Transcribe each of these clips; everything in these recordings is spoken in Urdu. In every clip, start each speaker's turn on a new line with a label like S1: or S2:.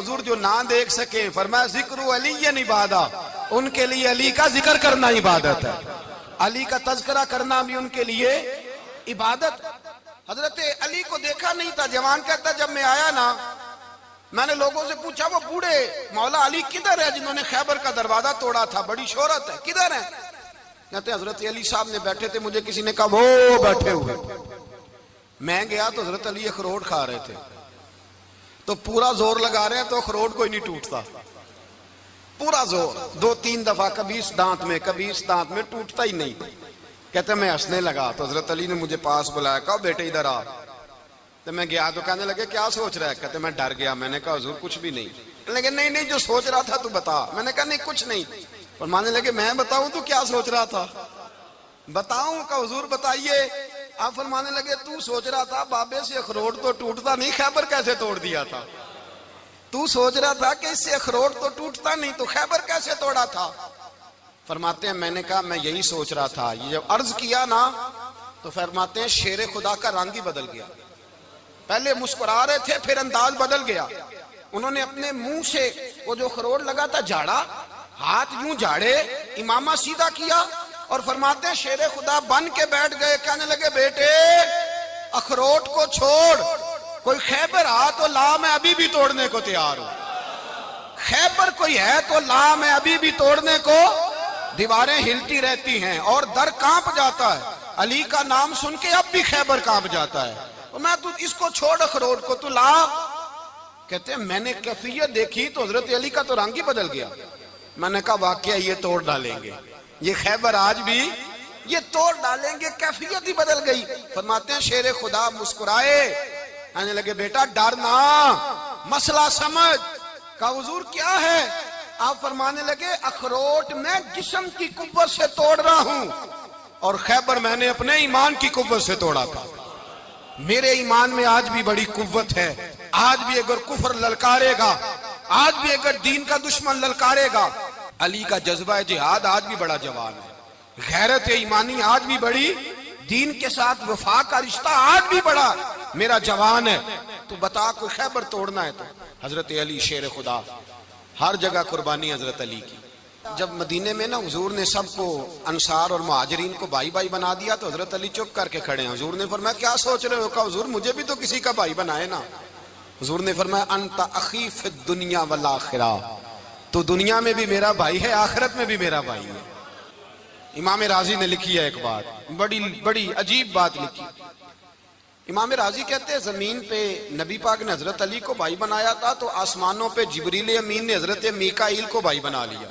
S1: حضور جو نہ دیکھ سکے، فرمایا ذکر علی عبادہ، ان کے لیے علی کا ذکر کرنا عبادت ہے، علی کا تذکرہ کرنا بھی ان کے لیے عبادت۔ حضرت علی کو دیکھا نہیں تھا، جوان کہتا جب میں آیا نا، میں نے لوگوں سے پوچھا وہ بوڑھے مولا علی کدھر ہے جنہوں نے خیبر کا دروازہ توڑا تھا، بڑی شہرت ہے، کدھر ہے؟ کہتے حضرت علی صاحب نے بیٹھے تھے، مجھے کسی نے کہا وہ بیٹھے ہوئے۔ میں گیا تو حضرت علی اخروٹ کھا رہے تھے، تو پورا زور لگا رہے ہیں تو اخروٹ کوئی نہیں ٹوٹتا، پورا زور 2-3 دفعہ، کبھی اس دانت میں کبھی اس دانت میں، ٹوٹتا ہی نہیں۔ کہتے میں ہنسنے لگا تو حضرت علی نے مجھے پاس بلایا، کہا بیٹے ادھر آ۔ تو میں گیا تو کہنے لگے کیا سوچ رہا ہے؟ کہتے میں ڈر گیا، میں نے کہا حضور کچھ بھی نہیں۔ کہنے لگے نہیں جو سوچ رہا تھا تو بتا۔ میں نے کہا نہیں کچھ نہیں۔ فرمانے لگے میں بتاؤں تو کیا سوچ رہا تھا؟ بتاؤں؟ کہ حضور بتائیے۔ آپ فرمانے لگے تو سوچ رہا تھا بابے سے اخروٹ تو ٹوٹتا نہیں، خیبر کیسے توڑ دیا تھا؟ تو سوچ رہا تھا کہ اس سے اخروٹ تو ٹوٹتا نہیں، تو خیبر کیسے توڑا تھا؟ فرماتے ہیں میں نے کہا میں یہی سوچ رہا تھا۔ یہ جب عرض کیا نا تو فرماتے ہیں شیر خدا کا رنگ ہی بدل گیا، پہلے مسکرا رہے تھے پھر انداز بدل گیا۔ انہوں نے اپنے منہ سے وہ جو اخروٹ لگا تھا جھاڑا، ہاتھ یوں جھاڑے، امامہ سیدھا کیا، اور فرماتے ہیں شیر خدا بن کے بیٹھ گئے۔ کہنے لگے بیٹے اخروٹ کو چھوڑ، کوئی خیبر آ تو لا، میں ابھی بھی توڑنے کو تیار ہوں۔ خیبر کوئی ہے تو لا، میں ابھی بھی توڑنے کو۔ دیواریں ہلتی رہتی ہیں اور در کانپ جاتا ہے، علی کا نام سن کے اب بھی خیبر کانپ جاتا ہے۔ میں تو اس کو چھوڑ اخروٹ کو، تو لا۔ کہتے ہیں میں نے کیفیت دیکھی تو حضرت علی کا تو رنگ ہی بدل گیا۔ میں نے کہا واقعہ یہ توڑ ڈالیں گے، یہ خیبر آج بھی یہ توڑ ڈالیں گے، کیفیت ہی بدل گئی۔ فرماتے ہیں شیر خدا مسکرائے، کہنے لگے بیٹا ڈرنا، مسئلہ سمجھ۔ کہا حضور کیا ہے؟ آپ فرمانے لگے اخروٹ میں جسم کی قوت سے توڑ رہا ہوں، اور خیبر میں نے اپنے ایمان کی قوت سے توڑا تھا۔ میرے ایمان میں آج بھی بڑی قوت ہے، آج بھی اگر کفر للکارے گا، آج بھی اگر دین کا دشمن للکارے گا، علی کا جذبہ جہاد آج بھی بڑا جوان ہے، غیرت ایمانی آج بھی بڑی، دین کے ساتھ وفا کا رشتہ آج بھی بڑا میرا جوان ہے۔ تو بتا کوئی خیبر توڑنا ہے تو حضرت علی شیر خدا، ہر جگہ قربانی حضرت علی کی۔ جب مدینے میں نا حضور نے سب کو انصار اور مہاجرین کو بھائی بھائی بنا دیا تو حضرت علی چپ کر کے کھڑے ہیں۔ حضور نے فرمایا کیا سوچ رہے ہو؟ کہا حضور مجھے بھی تو کسی کا بھائی بنائے نا۔ حضور نے فرمایا انت اخی فی الدنیا والآخرہ، تو دنیا میں بھی میرا بھائی ہے، آخرت میں بھی میرا بھائی ہے۔ امام راضی نے لکھی ہے ایک بات، بڑی عجیب بات لکھی۔ امام راضی کہتے ہیں زمین پہ نبی پاک نے حضرت علی کو بھائی بنایا تھا تو آسمانوں پہ جبریل امین نے حضرت میکائیل کو بھائی بنا لیا۔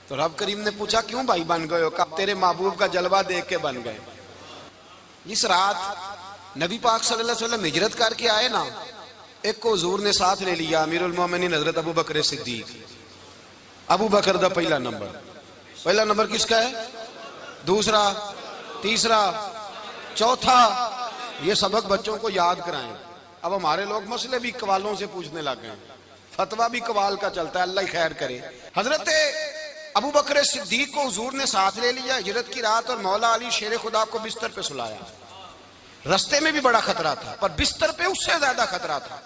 S1: تو رب کریم نے پوچھا کیوں بھائی بن گئے ہو؟ کہا تیرے محبوب کا جلوہ دیکھ کے بن گئے۔ اس رات نبی پاک صلی اللہ علیہ وسلم ہجرت کر کے آئے نا، ایک کو حضور نے ساتھ لے لیا، امیر المومنین حضرت ابو بکر صدیق۔ ابو بکر دا پہلا نمبر کس کا ہے؟ دوسرا، تیسرا، چوتھا۔ یہ سبق بچوں کو یاد کرائیں۔ اب ہمارے لوگ مسئلے بھی قوالوں سے پوچھنے لگ گئے، فتویٰ بھی قوال کا چلتا ہے، اللہ ہی خیر کرے۔ حضرت ابو بکر صدیق کو حضور نے ساتھ لے لیا ہجرت کی رات، اور مولا علی شیر خدا کو بستر پہ سلایا۔ رستے میں بھی بڑا خطرہ تھا پر بستر پہ اس سے زیادہ خطرہ تھا،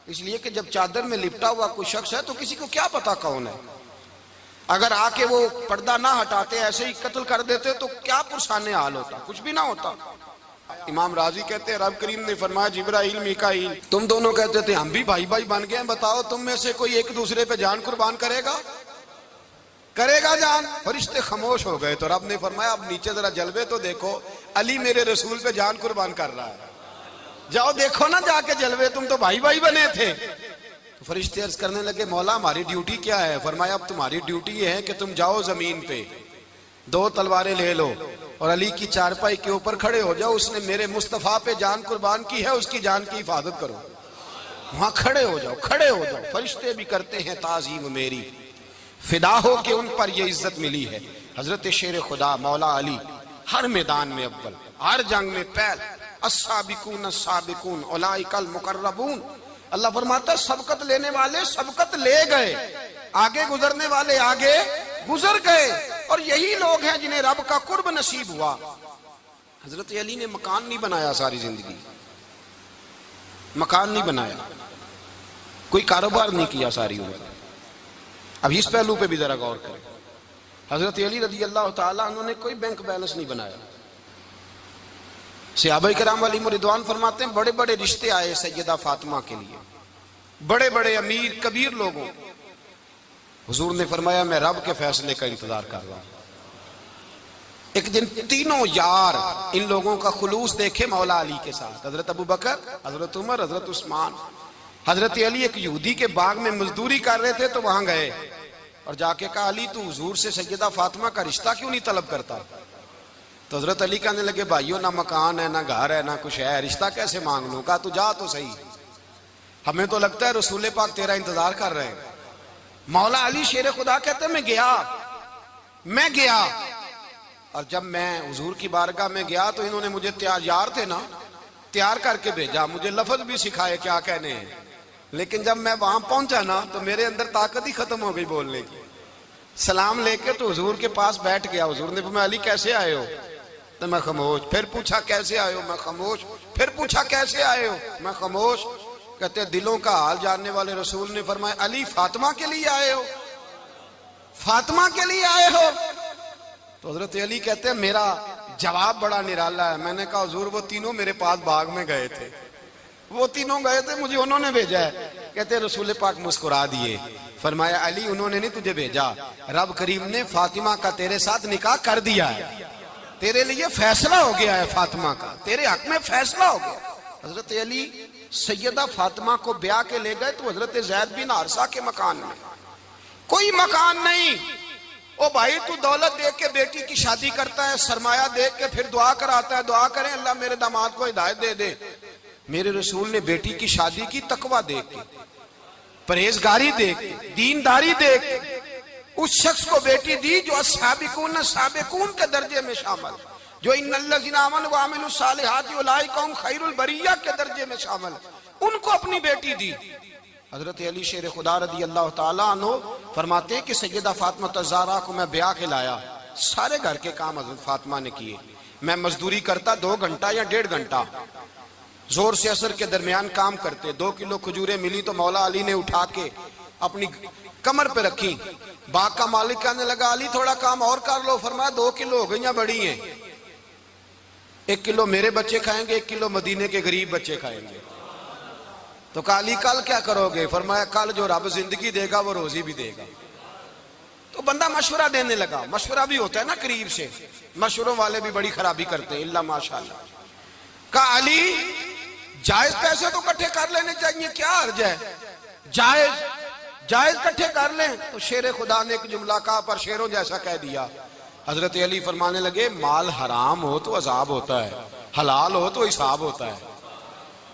S1: اس لیے کہ جب چادر میں لپٹا ہوا کوئی شخص ہے تو کسی کو کیا پتا کون ہے، اگر آ کے وہ پردہ نہ ہٹاتے ایسے ہی قتل کر دیتے تو کیا پرسان حال ہوتا، کچھ بھی نہ ہوتا۔ امام راضی کہتے ہیں رب کریم نے فرمایا جبرائیل میکائیل تم دونوں کہتے تھے ہم بھی بھائی بھائی بن گئے ہیں، بتاؤ تم میں سے کوئی ایک دوسرے پہ جان قربان کرے گا جان؟ فرشتے خاموش ہو گئے تو رب نے فرمایا اب نیچے ذرا جلوے تو دیکھو، علی میرے رسول پہ جان قربان کر رہا ہے، جاؤ دیکھو نا جا کے جلوے، تم تو بھائی بھائی بنے تھے۔ فرشتے عرض کرنے لگے مولا ہماری ڈیوٹی کیا ہے؟ فرمایا اب تمہاری ڈیوٹی یہ ہے کہ تم جاؤ زمین پہ 2 تلواریں لے لو اور علی کی چارپائی کے اوپر کھڑے ہو جاؤ، اس نے میرے مصطفیٰ پہ جان قربان کی ہے، اس کی جان کی حفاظت کرو۔ وہاں کھڑے ہو جاؤ۔ فرشتے بھی کرتے ہیں تعظیم میری، فدا ہو کہ ان پر یہ عزت ملی ہے۔ حضرت شیر خدا مولا علی ہر میدان میں اول، ہر جنگ میں پہل، السابقون السابقون اولئک المقربون۔ اللہ فرماتا ہے سبقت لینے والے سبقت لے گئے، آگے گزرنے والے آگے گزر گئے، اور یہی لوگ ہیں جنہیں رب کا قرب نصیب ہوا۔ حضرت علی نے مکان نہیں بنایا، ساری زندگی مکان نہیں بنایا، کوئی کاروبار نہیں کیا ساری عمر. اب اس پہلو پہ بھی ذرا غور کریں. حضرت علی رضی اللہ تعالیٰ انہوں نے کوئی بینک بیلنس نہیں بنایا. صحابہ کرام علیہم رضوان فرماتے ہیں بڑے بڑے رشتے آئے سیدہ فاطمہ کے لیے، بڑے بڑے امیر کبیر لوگوں. حضور نے فرمایا میں رب کے فیصلے کا انتظار کر رہا ہوں. ایک دن تینوں یار ان لوگوں کا خلوص دیکھے مولا علی کے ساتھ، حضرت ابو بکر، حضرت عمر، حضرت عثمان. حضرت علی ایک یہودی کے باغ میں مزدوری کر رہے تھے تو وہاں گئے اور جا کے کہا علی تو حضور سے سیدہ فاطمہ کا رشتہ کیوں نہیں طلب کرتا؟ تو حضرت علی کہنے لگے بھائیو نہ مکان ہے نہ گھر ہے نہ کچھ ہے، رشتہ کیسے مانگ لوں؟ کہا تو جا تو صحیح، ہمیں تو لگتا ہے رسول پاک تیرا انتظار کر رہے ہیں. مولا علی شیر خدا کہتے ہیں میں گیا اور جب میں حضور کی بارگاہ میں گیا تو انہوں نے مجھے یار تھے نا تیار کر کے بھیجا، مجھے لفظ بھی سکھائے کیا کہنے ہیں، لیکن جب میں وہاں پہنچا نا تو میرے اندر طاقت ہی ختم ہو گئی بولنے کی. سلام لے کے تو حضور کے پاس بیٹھ گیا. حضور نے فرمایا علی کیسے آئے ہو؟ تو میں خاموش. پھر پوچھا کیسے آئے ہو؟ میں خاموش. پھر پوچھا کیسے آئے ہو؟ میں خاموش. کہتے دلوں کا حال جاننے والے رسول نے فرمایا علی فاطمہ کے لیے آئے ہو؟ فاطمہ کے لیے آئے ہو؟ تو حضرت علی کہتے ہیں میرا جواب بڑا نرالا ہے. میں نے کہا حضور وہ تینوں میرے پاس باغ میں گئے تھے، وہ تینوں گئے تھے، مجھے انہوں نے بھیجا ہے. کہتے ہیں رسول پاک مسکرا دیے، فرمایا علی انہوں نے نہیں تجھے بھیجا، رب کریم نے فاطمہ کا تیرے ساتھ نکاح کر دیا ہے، تیرے لیے فیصلہ ہو گیا ہے، فاطمہ کا تیرے حق میں فیصلہ ہو گیا. حضرت علی سیدہ فاطمہ کو بیاہ کے لے گئے تو حضرت زید بن حارثہ کے مکان میں، کوئی مکان نہیں. او بھائی تو دولت دیکھ کے بیٹی کی شادی کرتا ہے، سرمایہ دیکھ کے پھر دعا کراتا ہے، دعا کریں اللہ میرے داماد کو ہدایت دے دے. میرے رسول نے بیٹی کی شادی کی تقوی دیکھ کے، پرہیزگاری دیکھ کے، دینداری دیکھ کے اس شخص کو بیٹی دی جو السابقون سابقون کے درجے میں شامل، جو ان الذین آمنوا وعملوا الصالحات اولئک هم خیر البریہ کے درجے میں شامل، ان کو اپنی بیٹی دی. حضرت علی شیر خدا رضی اللہ تعالیٰ عنہ فرماتے ہیں کہ سیدہ فاطمہ الزہرا کو میں بیاہ کے لایا، سارے گھر کے کام حضرت فاطمہ نے کیے. میں مزدوری کرتا 2 گھنٹہ یا 1.5 گھنٹہ، زور سے عصر کے درمیان کام کرتے. 2 کلو کھجوریں ملی تو مولا علی نے اٹھا کے اپنی کمر پہ رکھی. باغ کا مالک کہنے لگا علی تھوڑا کام اور کر لو. فرمایا 2 کلو ہو گئیں بڑی ہیں، 1 کلو میرے بچے کھائیں گے، 1 کلو مدینے کے غریب بچے کھائیں گے. تو کہا علی کل کیا کرو گے؟ فرمایا کل جو رب زندگی دے گا وہ روزی بھی دے گا. تو بندہ مشورہ دینے لگا. مشورہ بھی ہوتا ہے نا قریب سے، مشوروں والے بھی بڑی خرابی کرتے ہیں اللہ ماشاءاللہ. کہا علی جائز پیسے تو کٹھے کر لینے چاہیے، کیا حرج ہے، جائز کٹھے کر لیں. تو شیر خدا نے ایک جملہ کہا پر شیروں جیسا کہہ دیا. حضرت علی فرمانے لگے مال حرام ہو تو عذاب ہوتا ہے، حلال ہو تو حساب ہوتا ہے،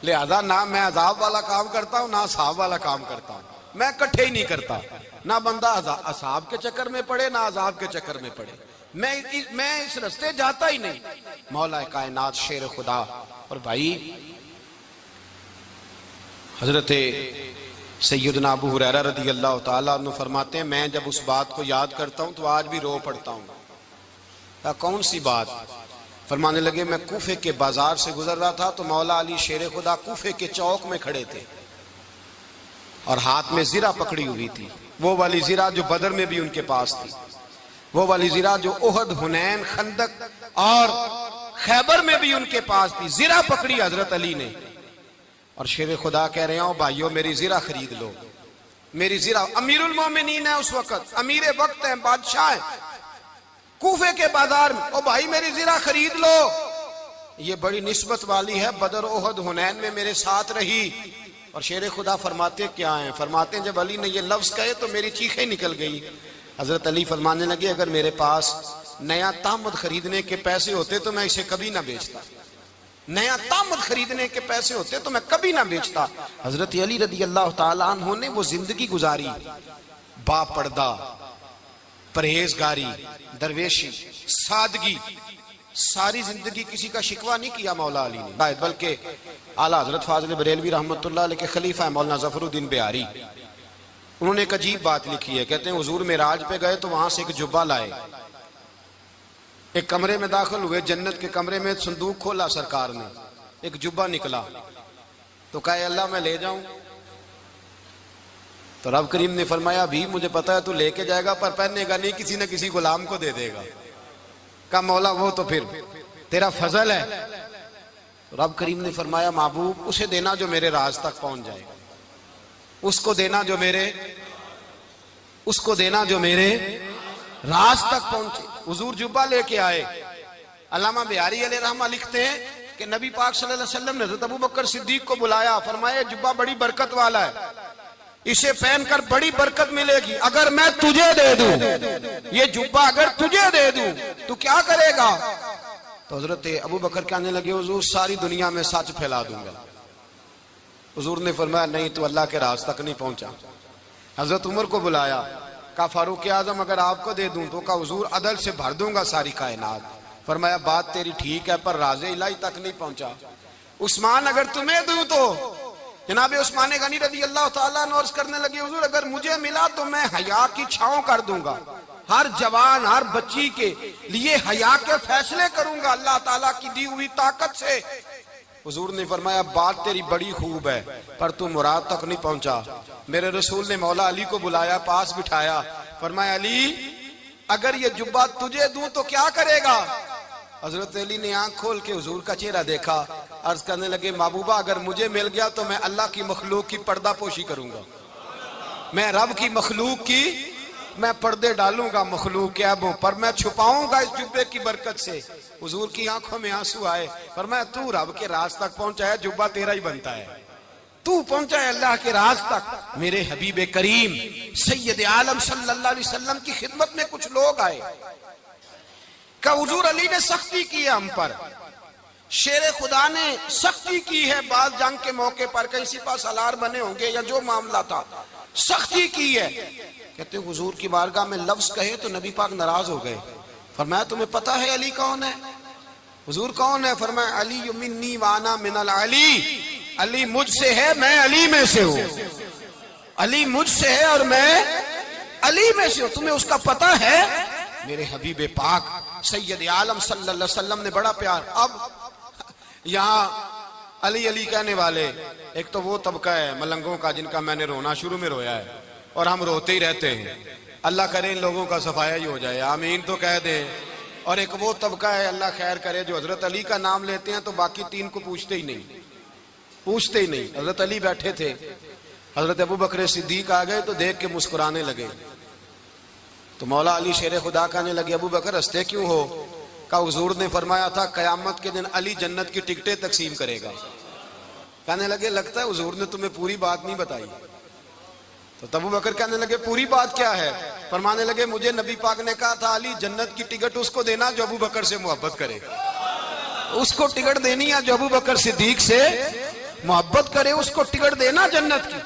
S1: لہذا نہ میں عذاب والا کام کرتا ہوں نہ حساب والا کام کرتا ہوں، میں کٹھے ہی نہیں کرتا. نہ بندہ عذاب کے چکر میں پڑے نہ عذاب کے چکر میں پڑے، میں اس رستے جاتا ہی نہیں. مولا کائنات شیر خدا. اور بھائی حضرت سیدنا ابو ہریرہ رضی اللہ تعالیٰ عنہ فرماتے ہیں میں جب اس بات کو یاد کرتا ہوں تو آج بھی رو پڑتا ہوں. کون سی بات؟ فرمانے لگے میں کوفے کے بازار سے گزر رہا تھا تو مولا علی شیر خدا کوفے کے چوک میں کھڑے تھے اور ہاتھ میں زرہ پکڑی ہوئی تھی، وہ والی زرہ جو بدر میں بھی ان کے پاس تھی، وہ والی زرہ جو احد، حنین، خندق اور خیبر میں بھی ان کے پاس تھی. زرہ پکڑی حضرت علی نے اور شیر خدا کہہ رہے ہوں بھائیو میری زرہ خرید لو. میری زرہ، امیر المومنین ہے اس وقت، امیر وقت ہے، بادشاہ ہے کوفے کے بازار میں. او بھائی میری زرہ خرید لو. یہ بڑی نسبت والی ہے، بدر، احد، حنین میں میرے ساتھ رہی. اور شیر خدا فرماتے کیا ہیں؟ فرماتے ہیں جب علی نے یہ لفظ کہے تو میری چیخیں نکل گئی. حضرت علی فرمانے لگے اگر میرے پاس نیا طامد خریدنے کے پیسے ہوتے تو میں اسے کبھی نہ بیچتا، نیا طامد خریدنے کے پیسے ہوتے تو میں کبھی نہ بیچتا. حضرت علی رضی اللہ تعالیٰ عنہ نے وہ زندگی گزاری، با پردہ، پرہیزگاری، درویشی، سادگی، ساری زندگی کسی کا شکوہ نہیں کیا مولا علی نے، بلکہ اعلیٰ حضرت فاضل بریلوی رحمۃ اللہ علیہ کے خلیفہ مولانا ظفر الدین بہاری، انہوں نے ایک عجیب بات لکھی ہے. کہتے ہیں حضور معراج پہ گئے تو وہاں سے ایک جبہ لائے، ایک کمرے میں داخل ہوئے، جنت کے کمرے میں صندوق کھولا سرکار نے، ایک جبہ نکلا تو کہا اللہ میں لے جاؤں؟ تو رب کریم نے فرمایا بھی مجھے پتا ہے تو لے کے جائے گا پر پہننے گا نہیں، کسی نہ کسی غلام کو دے دے گا۔ کہا مولا وہ تو پھر تیرا فضل ہے۔ رب کریم نے فرمایا محبوب اسے دینا جو میرے راز تک پہنچ جائے، اس کو دینا جو میرے راز تک پہنچے۔ حضور جبہ لے کے آئے۔ علامہ بہاری علیہ رحمہ لکھتے ہیں کہ نبی پاک صلی اللہ علیہ وسلم نے حضرت ابوبکر صدیق کو بلایا، فرمایا جبہ بڑی برکت والا ہے، اسے پہن کر بڑی برکت ملے گی، اگر میں تجھے دے دوں، یہ جبہ اگر تجھے دے دوں تو کیا کرے گا؟ تو حضرت ابوبکر کہنے لگے حضور ساری دنیا میں سچ پھیلا دوں گا۔ حضور نے فرمایا نہیں تو اللہ کے راز تک نہیں پہنچا۔ حضرت عمر کو بلایا، کہا فاروق اعظم اگر آپ کو دے دوں تو کہا حضور عدل سے بھر دوں گا ساری کائنات۔ فرمایا بات تیری ٹھیک ہے پر راز الہی تک نہیں پہنچا۔ عثمان اگر تمہیں دوں تو جناب عثمان غنی رضی اللہ تعالیٰ عنہ عرض کرنے لگے حضور اگر مجھے ملا تو میں حیا کی چھاؤں کر دوں گا، ہر جوان ہر بچی کے لیے حیا کے فیصلے کروں گا اللہ تعالیٰ کی دی ہوئی طاقت سے۔ حضور نے فرمایا بات تیری بڑی خوب ہے پر تو مراد تک نہیں پہنچا۔ میرے رسول نے مولا علی کو بلایا، پاس بٹھایا، فرمایا علی اگر یہ جبہ تجھے دوں تو کیا کرے گا؟ حضرت علی نے آنکھ کھول کے حضور کا چہرہ دیکھا، عرض کرنے لگے محبوبہ اگر مجھے مل گیا تو میں اللہ کی مخلوق کی پردہ پوشی کروں گا، میں رب کی مخلوق کی میں پردے ڈالوں گا مخلوق کے عیبوں پر، میں چھپاؤں گا اس جبے کی برکت سے۔ حضور کی آنکھوں میں آنسو آئے، فرمایا تو رب کے راز تک پہنچا ہے، جبہ تیرا ہی بنتا ہے، تو پہنچا ہے اللہ کے راز تک۔ میرے حبیب کریم سید عالم صلی اللہ علیہ وسلم کی خدمت میں کچھ لوگ آئے کہ حضور علی نے سختی کی ہے ہم پر، شیر خدا نے سختی کی ہے، بعض جنگ کے موقع پر کہیں سپاہ سالار بنے ہوں گے یا جو معاملہ تھا سختی کی ہے۔ کہتے ہیں حضور کی بارگاہ میں لفظ کہے تو نبی پاک ناراض ہو گئے۔ فرمایا تمہیں پتا ہے علی کون ہے؟ حضور کون ہے؟ فرمایا علی منی وانا من العلی، علی مجھ سے ہے میں علی میں سے ہوں، علی مجھ سے ہے اور میں علی میں سے ہوں، تمہیں اس کا پتا ہے؟ میرے حبیب پاک سید عالم صلی اللہ علیہ وسلم نے بڑا پیار۔ اب یہاں علی علی کہنے والے ایک تو وہ طبقہ ہے ملنگوں کا جن کا میں نے رونا شروع میں رویا ہے اور ہم روتے ہی رہتے ہیں، اللہ کرے ان لوگوں کا صفایا ہی ہو جائے، آمین تو کہہ دیں۔ اور ایک وہ طبقہ ہے اللہ خیر کرے جو حضرت علی کا نام لیتے ہیں تو باقی تین کو پوچھتے ہی نہیں۔ حضرت علی بیٹھے تھے، حضرت ابوبکر صدیق آ گئے تو دیکھ کے مسکرانے لگے، تو مولا علی شیر خدا کہنے لگے ابوبکر ہنستے کیوں ہو؟ کہ حضور نے فرمایا تھا قیامت کے دن علی جنت کی ٹکٹیں تقسیم کرے گا۔ کہنے لگے لگتا ہے حضور نے تمہیں پوری بات نہیں بتائی۔ تو ابوبکر کہنے لگے پوری بات کیا ہے؟ فرمانے لگے مجھے نبی پاک نے کہا تھا علی جنت کی ٹکٹ اس کو دینا جو ابوبکر سے محبت کرے، اس کو ٹکٹ دینی ہے جو ابوبکر صدیق سے محبت کرے، اس کو ٹکٹ دینا جنت کی۔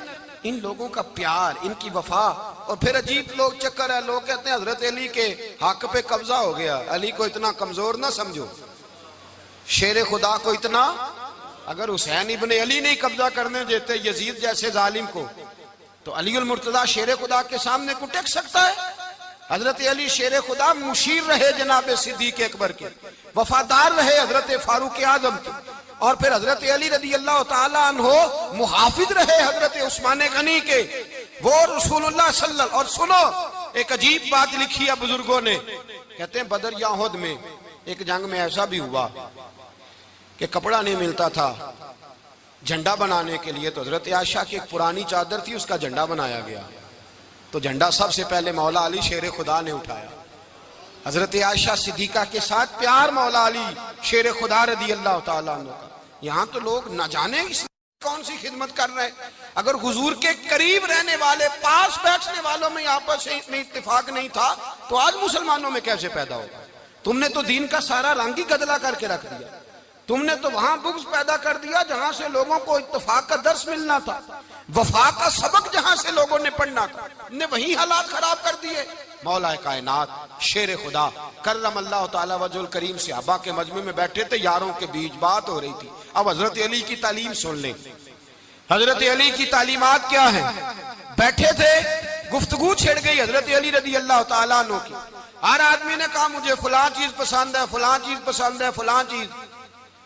S1: ان لوگوں کا پیار، ان کی وفا۔ اور پھر عجیب لوگ چکر ہے، لوگ کہتے ہیں حضرت علی کے حق پہ قبضہ ہو گیا، علی کو اتنا کمزور نہ سمجھو، شیر خدا کو اتنا، اگر حسین ابن علی نہیں قبضہ کرنے دیتے یزید جیسے ظالم کو تو علی المرتضیٰ شیر خدا کے سامنے کو ٹک سکتا ہے؟ حضرت علی شیر خدا مشیر رہے جناب صدیق اکبر کے، وفادار رہے حضرت فاروق اعظم کے، اور پھر حضرت علی رضی اللہ تعالیٰ عنہ محافظ رہے حضرت عثمان غنی کے، وہ رسول اللہ صلی اللہ علیہ وسلم۔ اور سنو ایک عجیب بات لکھی ہے بزرگوں نے، کہتے ہیں بدر یا احد میں ایک جنگ میں ایسا بھی ہوا کہ کپڑا نہیں ملتا تھا جھنڈا بنانے کے لیے، تو حضرت عائشہ کی ایک پرانی چادر تھی اس کا جھنڈا بنایا گیا، تو جھنڈا سب سے پہلے مولا علی شیر خدا نے اٹھایا۔ حضرت عائشہ صدیقہ کے ساتھ پیار مولا علی شیر خدا رضی اللہ تعالیٰ عنہ کا۔ یہاں تو لوگ نہ جانے اس کون سی خدمت کر رہے ہیں، اگر حضور کے قریب رہنے والے پاس بیٹھنے والوں میں آپس میں اتفاق نہیں تھا تو آج مسلمانوں میں کیسے پیدا ہوگا؟ تم نے تو دین کا سارا رنگ ہی گدلا کر کے رکھ دیا، تم نے تو وہاں بغض پیدا کر دیا جہاں سے لوگوں کو اتفاق کا درس ملنا تھا، وفا کا سبق جہاں سے لوگوں نے پڑھنا تھا، نے وہی حالات خراب کر دیے۔ مولا کائنات شیر خدا کرم اللہ تعالی وجہ الکریم صحابہ کے مجمع میں بیٹھے تھے، یاروں کے بیچ بات ہو رہی تھی۔ اب حضرت علی کی تعلیم سن لیں، حضرت علی کی تعلیمات کیا ہیں؟ بیٹھے تھے، گفتگو چھڑ گئی حضرت علی رضی اللہ تعالیٰ عنہ کی، ہر آدمی نے کہا مجھے فلاں چیز پسند ہے، فلاں چیز پسند ہے، فلاں چیز۔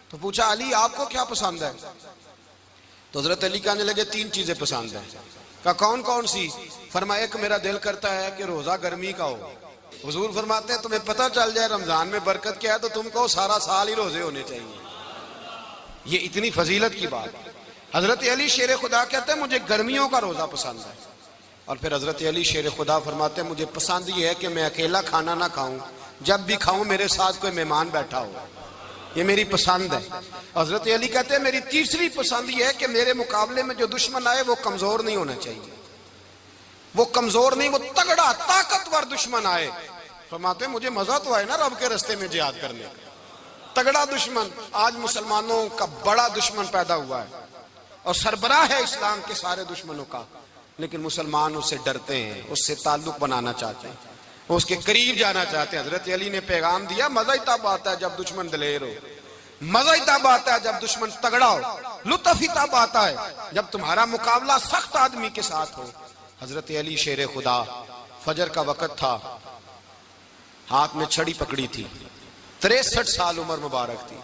S1: تو پوچھا علی آپ کو کیا پسند ہے؟ تو حضرت علی کہنے لگے تین چیزیں پسند ہیں۔ کہا کون کون سی؟ فرمایا ایک میرا دل کرتا ہے کہ روزہ گرمی کا ہو. حضور فرماتے ہیں تمہیں پتہ چل جائے رمضان میں برکت کیا ہے تو تم کو سارا سال ہی روزے ہونے چاہیے. یہ اتنی فضیلت کی بات. حضرت علی شیر خدا کہتے ہیں مجھے گرمیوں کا روزہ پسند ہے. اور پھر حضرت علی شیر خدا فرماتے ہیں مجھے پسند یہ ہے کہ میں اکیلا کھانا نہ کھاؤں، جب بھی کھاؤں میرے ساتھ کوئی مہمان بیٹھا ہو. یہ میری پسند ہے. حضرت علی کہتے ہیں میری تیسری پسند یہ ہے کہ میرے مقابلے میں جو دشمن آئے وہ کمزور نہیں ہونا چاہیے. وہ کمزور نہیں، وہ تگڑا طاقتور دشمن آئے. فرماتے ہیں مجھے مزہ تو آئے نا رب کے راستے میں جہاد کرنے کا. تگڑا دشمن. آج مسلمانوں کا بڑا دشمن پیدا ہوا ہے اور سربراہ ہے اسلام کے سارے دشمنوں کا، لیکن مسلمان اس سے ڈرتے ہیں، اس سے تعلق بنانا چاہتے ہیں، اس کے قریب جانا چاہتے ہیں. حضرت علی نے پیغام دیا مزہ ہی تب آتا ہے جب دشمن دلیر ہو، مزہ ہی تب آتا ہے جب دشمن تگڑا ہو، لطف ہی تب آتا ہے جب تمہارا مقابلہ سخت آدمی کے ساتھ ہو. حضرت علی شیر خدا، فجر کا وقت تھا، ہاتھ میں چھڑی پکڑی تھی، 63 سال عمر مبارک تھی.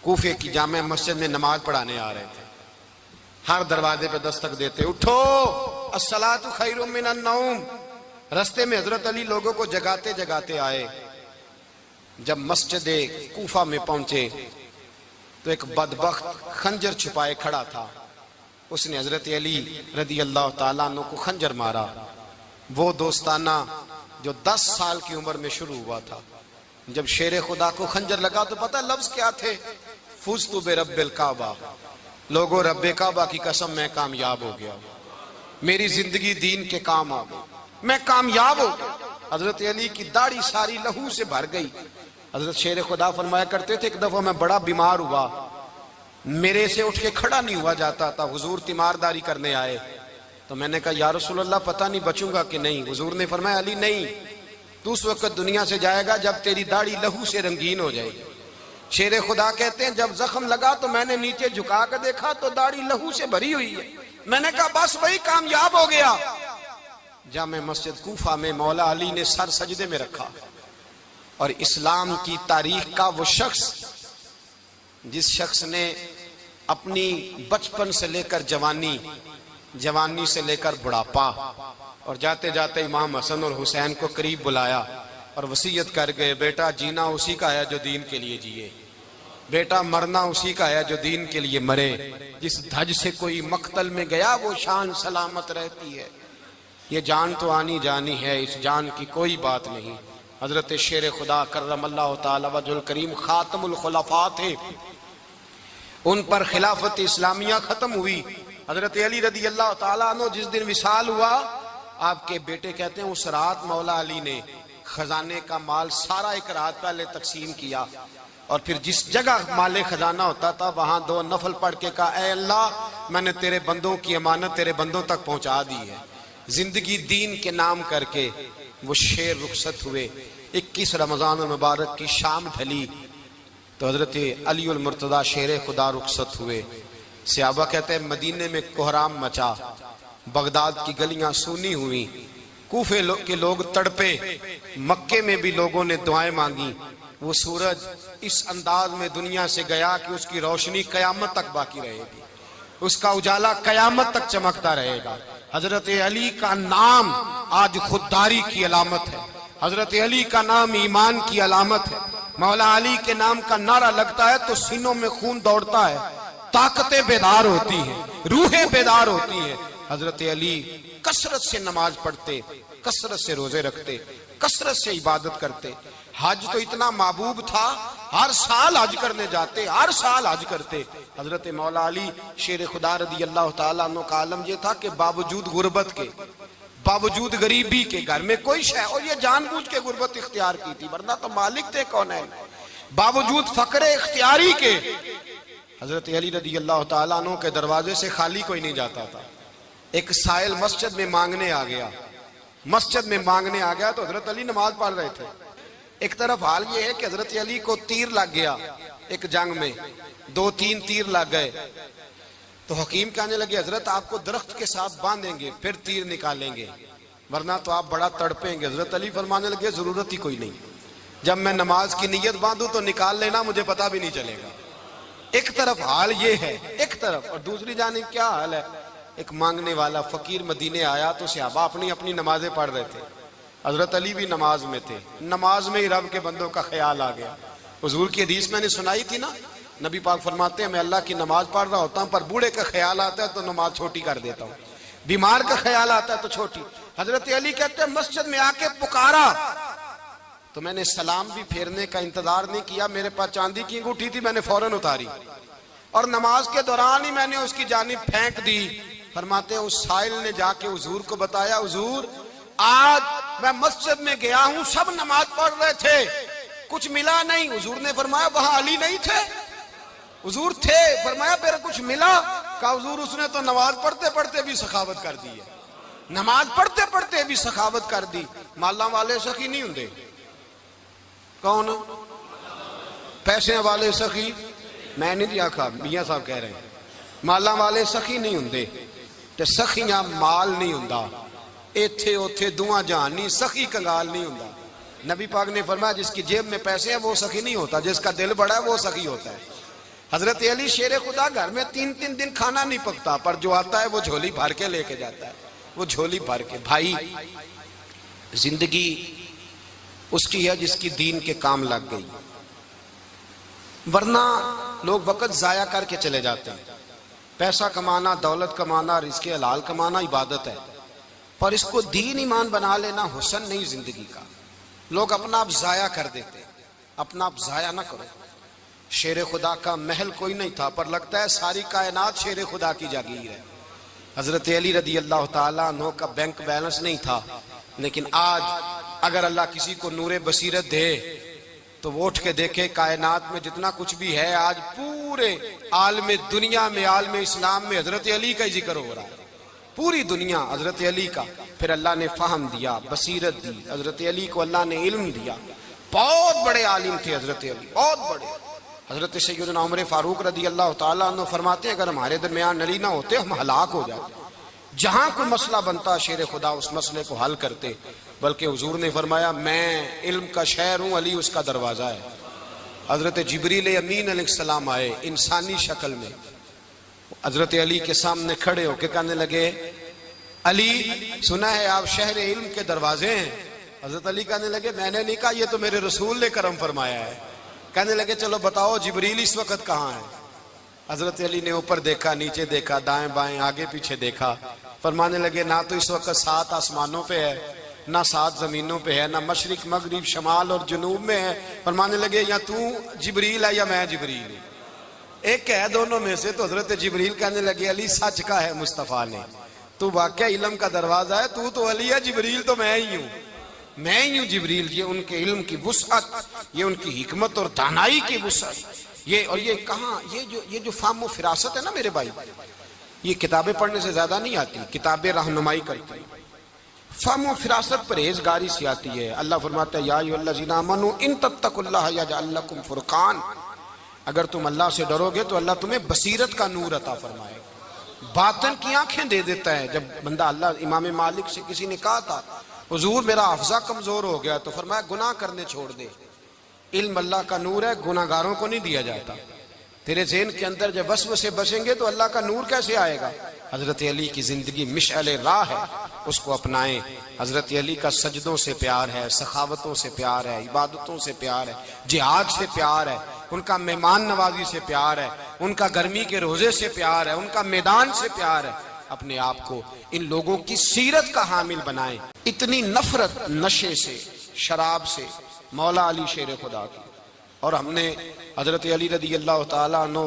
S1: کوفے کی جامع مسجد میں نماز پڑھانے آ رہے تھے. ہر دروازے پہ دستک دیتے اٹھو الصلاۃ خیر من النوم. رستے میں حضرت علی لوگوں کو جگاتے جگاتے آئے. جب مسجد کوفہ میں پہنچے تو ایک بدبخت خنجر چھپائے کھڑا تھا. اس نے حضرت علی رضی اللہ تعالیٰ عنہ کو خنجر مارا. وہ دوستانہ جو 10 سال کی عمر میں شروع ہوا تھا. جب شیر خدا کو خنجر لگا تو پتہ لفظ کیا تھے؟ فزت برب الکعبہ. لوگوں رب کعبہ کی قسم میں کامیاب ہو گیا، میری زندگی دین کے کام آ گئی، میں کامیاب ہو گیا. حضرت علی کی داڑھی ساری لہو سے بھر گئی. حضرت شیر خدا فرمایا کرتے تھے ایک دفعہ میں بڑا بیمار ہوا، میرے سے اٹھ کے کھڑا نہیں ہوا جاتا تھا. حضور تیمارداری کرنے آئے تو میں نے کہا یا رسول اللہ پتہ نہیں بچوں گا کہ نہیں. حضور نے فرمایا علی نہیں، تو اس وقت دنیا سے جائے گا جب تیری داڑھی لہو سے رنگین ہو جائے گی. شیر خدا کہتے ہیں جب زخم لگا تو میں نے نیچے جھکا کر دیکھا تو داڑھی لہو سے بھری ہوئی ہے. میں نے کہا بس وہی کامیاب ہو گیا. جامع مسجد کوفہ میں مولا علی نے سر سجدے میں رکھا اور اسلام کی تاریخ کا وہ شخص جس شخص نے اپنی بچپن سے لے کر جوانی، جوانی سے لے کر بڑھاپا اور جاتے جاتے امام حسن اور حسین کو قریب بلایا اور وصیت کر گئے بیٹا جینا اسی کا ہے جو دین کے لیے جیے، بیٹا مرنا اسی کا ہے جو دین کے لیے مرے. جس دھج سے کوئی مقتل میں گیا وہ شان سلامت رہتی ہے. یہ جان تو آنی جانی ہے، اس جان کی کوئی بات نہیں. حضرت شیر خدا کرم اللہ تعالی وجہ الکریم خاتم الخلفاء تھے، ان پر خلافت اسلامیہ ختم ہوئی. حضرت علی رضی اللہ تعالیٰ عنہ جس دن وصال ہوا، آپ کے بیٹے کہتے ہیں اس رات مولا علی نے خزانے کا مال سارا ایک رات پہلے تقسیم کیا اور پھر جس جگہ مال خزانہ ہوتا تھا وہاں 2 نفل پڑھ کے کہا اے اللہ میں نے تیرے بندوں کی امانت تیرے بندوں تک پہنچا دی ہے. زندگی دین کے نام کر کے وہ شیر رخصت ہوئے. 21 رمضان المبارک کی شام ڈھلی تو حضرت علی المرتضی شیر خدا رخصت ہوئے. صحابہ کہتے ہیں مدینے میں کوہرام مچا، بغداد کی گلیاں سونی ہوئی، کوفے کے لوگ تڑپے، مکے میں بھی لوگوں نے دعائیں مانگی. وہ سورج اس انداز میں دنیا سے گیا کہ اس کی روشنی قیامت تک باقی رہے گی، اس کا اجالا قیامت تک چمکتا رہے گا. حضرت علی کا نام آج خودداری کی علامت ہے، حضرت علی کا نام ایمان کی علامت ہے. مولا علی کے نام کا نعرہ لگتا ہے تو سینوں میں خون دوڑتا ہے، طاقتیں بیدار ہوتی ہیں، روحیں بیدار ہوتی ہیں. حضرت علی کثرت سے نماز پڑھتے، کثرت سے روزے رکھتے، کثرت سے عبادت کرتے. حج تو اتنا محبوب تھا ہر سال حج کرنے جاتے، ہر سال حج کرتے. حضرت مولا علی شیر خدا رضی اللہ تعالیٰ عنہ کا عالم یہ تھا کہ باوجود غربت کے، باوجود غریبی کے، گھر میں کوئی شے، اور یہ جان بوجھ کے غربت اختیار کی تھی ورنہ تو مالک تھے کون ہے، باوجود فقر اختیاری کے حضرت علی رضی اللہ تعالیٰ عنہ کے دروازے سے خالی کوئی نہیں جاتا تھا. ایک سائل مسجد میں مانگنے آ گیا، مسجد میں مانگنے آ گیا تو حضرت علی نماز پڑھ رہے تھے. ایک طرف حال یہ ہے کہ حضرت علی کو تیر لگ گیا ایک جنگ میں، 2-3 تیر لگ گئے تو حکیم کہنے لگے حضرت آپ کو درخت کے ساتھ باندھیں گے پھر تیر نکالیں گے ورنہ تو آپ بڑا تڑپیں گے. حضرت علی فرمانے لگے ضرورت ہی کوئی نہیں، جب میں نماز کی نیت باندھوں تو نکال لینا، مجھے پتہ بھی نہیں چلے گا. ایک طرف حال یہ ہے ایک طرف، اور دوسری جانب کیا حال ہے؟ ایک مانگنے والا فقیر مدینے آیا تو صحابہ اپنی اپنی نمازیں پڑھ رہے تھے، حضرت علی بھی نماز میں تھے، نماز میں ہی رب کے بندوں کا خیال آ گیا۔ حضور کی حدیث میں نے سنائی تھی نا، نبی پاک فرماتے ہیں میں اللہ کی نماز پڑھ رہا ہوتا ہوں پر بوڑھے کا خیال آتا ہے تو نماز چھوٹی کر دیتا ہوں، بیمار کا خیال آتا ہے تو چھوٹی۔ حضرت علی کہتے ہیں مسجد میں آ کے پکارا تو میں نے سلام بھی پھیرنے کا انتظار نہیں کیا، میرے پاس چاندی کی انگوٹھی تھی، میں نے فوراً اتاری اور نماز کے دوران ہی میں نے اس کی جانب پھینک دی۔ فرماتے ہیں اس سائل نے جا کے حضور کو بتایا، حضور آج میں مسجد میں گیا ہوں، سب نماز پڑھ رہے تھے، کچھ ملا نہیں۔ حضور نے فرمایا وہاں علی نہیں تھے؟ حضور تھے۔ فرمایا پھر کچھ ملا؟ کہا حضور اس نے تو نماز پڑھتے پڑھتے بھی سخاوت کر دی ہے، نماز پڑھتے پڑھتے بھی سخاوت کر دی۔ مالاں والے سخی نہیں ہوندے؟ کون؟ پیسے والے سخی؟ میں نہیں آکھا، میاں صاحب کہہ رہے ہیں مالاں والے سخی نہیں ہوندے، تے سخیاں مال نہیں ہوندا، ایتھے اوتھے دعا جہان نہیں، سخی کنگال نہیں ہوندا۔ نبی پاک نے فرمایا جس کی جیب میں پیسے ہیں وہ سخی نہیں ہوتا، جس کا دل بڑا ہے وہ سخی ہوتا ہے۔ حضرت علی شیر خدا گھر میں 3 دن کھانا نہیں پکتا، پر جو آتا ہے وہ جھولی بھر کے لے کے جاتا ہے، وہ جھولی بھر کے۔ بھائی زندگی اس کی ہے جس کی دین کے کام لگ گئی، ورنہ لوگ وقت ضائع کر کے چلے جاتے ہیں۔ پیسہ کمانا، دولت کمانا، رزق حلال کمانا عبادت ہے، پر اس کو دین ایمان بنا لینا حسن نہیں زندگی کا۔ لوگ اپنا آپ ضائع کر دیتے، اپنا آپ ضائع نہ کرو۔ شیر خدا کا محل کوئی نہیں تھا، پر لگتا ہے ساری کائنات شیر خدا کی جاگیر ہے۔ حضرت علی رضی اللہ تعالیٰ عنہ کا بینک بیلنس نہیں تھا، لیکن آج اگر اللہ کسی کو نور بصیرت دے تو وہ اٹھ کے دیکھے کائنات میں جتنا کچھ بھی ہے، آج پورے عالم دنیا میں، عالم اسلام میں حضرت علی کا ہی ذکر ہو رہا ہے، پوری دنیا حضرت علی کا۔ پھر اللہ نے فہم دیا، بصیرت دی، حضرت علی کو اللہ نے علم دیا۔ بہت بڑے عالم تھے حضرت علی، بہت بڑے۔ حضرت سیدنا عمر فاروق رضی اللہ تعالیٰ عنہ فرماتے ہیں اگر ہمارے درمیان علی نہ ہوتے ہم ہلاک ہو جاتے، جہاں کوئی مسئلہ بنتا شیر خدا اس مسئلے کو حل کرتے، بلکہ حضور نے فرمایا میں علم کا شہر ہوں، علی اس کا دروازہ ہے۔ حضرت جبریل امین علیہ السلام آئے انسانی شکل میں، حضرت علی کے سامنے کھڑے ہو کے کہنے لگے علی سنا ہے آپ شہر علم کے دروازے ہیں۔ حضرت علی کہنے لگے میں نے نہیں کہا، یہ تو میرے رسول نے کرم فرمایا ہے۔ کہنے لگے چلو بتاؤ جبریل اس وقت کہاں ہے؟ حضرت علی نے اوپر دیکھا، نیچے دیکھا، دائیں بائیں آگے پیچھے دیکھا، فرمانے لگے نہ تو اس وقت 7 آسمانوں پہ ہے، نہ 7 زمینوں پہ ہے، نہ مشرق مغرب شمال اور جنوب میں ہے۔ فرمانے لگے یا تو جبریل ہے یا میں جبریل ہوں، ایک ہے دونوں میں سے۔ تو حضرت جبریل کہنے لگے علی سچ کا ہے مصطفیٰ نے، تو واقعہ علم کا دروازہ ہے، تو علی ہے، جبریل تو میں ہی ہوں، میں ہی ہوں جبریل۔ یہ ان کے علم کی وسعت، یہ ان کی حکمت اور دانائی کی وسعت، یہ اور یہ کہاں یہ جو فہم و فراست ہے نا میرے بھائی، یہ کتابیں پڑھنے سے زیادہ نہیں آتی، کتابیں رہنمائی کرتی ہیں۔ فہم و فراست پرہیزگاری سے آتی ہے۔ اللہ فرماتا ہے یا ایھا الذین آمنوا ان تتقوا اللہ یجعل لکم فرقان، اگر تم اللہ سے ڈرو گے تو اللہ تمہیں بصیرت کا نور عطا فرمائے گا، باطن کی آنکھیں دے دیتا ہے۔ جب بندہ اللہ امام مالک سے کسی نے کہا تھا حضور میرا حافظہ کمزور ہو گیا، تو فرمایا گناہ کرنے چھوڑ دے، علم اللہ کا نور ہے، گناہ گاروں کو نہیں دیا جاتا۔ تیرے ذہن کے اندر جب وسوسے بسیں گے تو اللہ کا نور کیسے آئے گا؟ حضرت علی کی زندگی مشعل راہ ہے، اس کو اپنائیں۔ حضرت علی کا سجدوں سے پیار ہے، سخاوتوں سے پیار ہے، عبادتوں سے پیار ہے، جہاد سے پیار ہے، ان کا مہمان نوازی سے پیار ہے، ان کا گرمی کے روزے سے پیار ہے، ان کا میدان سے پیار ہے۔ اپنے آپ کو ان لوگوں کی سیرت کا حامل بنائیں۔ اتنی نفرت نشے سے، شراب سے، مولا علی شیر خدا کی، اور ہم نے حضرت علی رضی اللہ تعالیٰ عنہ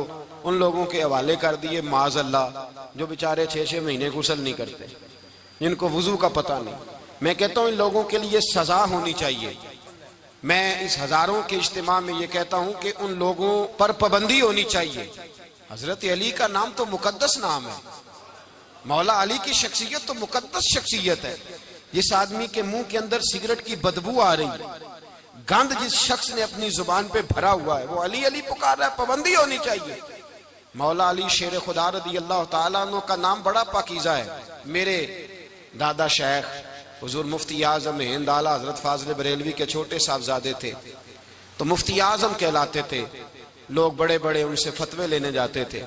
S1: ان لوگوں کے حوالے کر دیے معاذ اللہ جو بیچارے 6 مہینے غسل نہیں کرتے، جن کو وضو کا پتہ نہیں۔ میں کہتا ہوں ان لوگوں کے لیے سزا ہونی چاہیے۔ میں اس ہزاروں کے اجتماع میں یہ کہتا ہوں کہ ان لوگوں پر پابندی ہونی چاہیے۔ حضرت علی کا نام تو مقدس نام ہے، مولا علی کی شخصیت تو مقدس شخصیت ہے۔ جس آدمی کے منہ کے اندر سگریٹ کی بدبو آ رہی ہے، گند جس شخص نے اپنی زبان پہ بھرا ہوا ہے، وہ علی علی پکار رہا ہے، پابندی ہونی چاہیے۔ مولا علی شیر خدا رضی اللہ تعالیٰ عنہ کا نام بڑا پاکیزہ ہے۔ میرے دادا شیخ حضور مفتی اعظم ہند اعلیٰ حضرت فاضل بریلوی کے چھوٹے صاحبزادے تھے، تو مفتی اعظم کہلاتے تھے، لوگ بڑے بڑے ان سے فتوے لینے جاتے تھے۔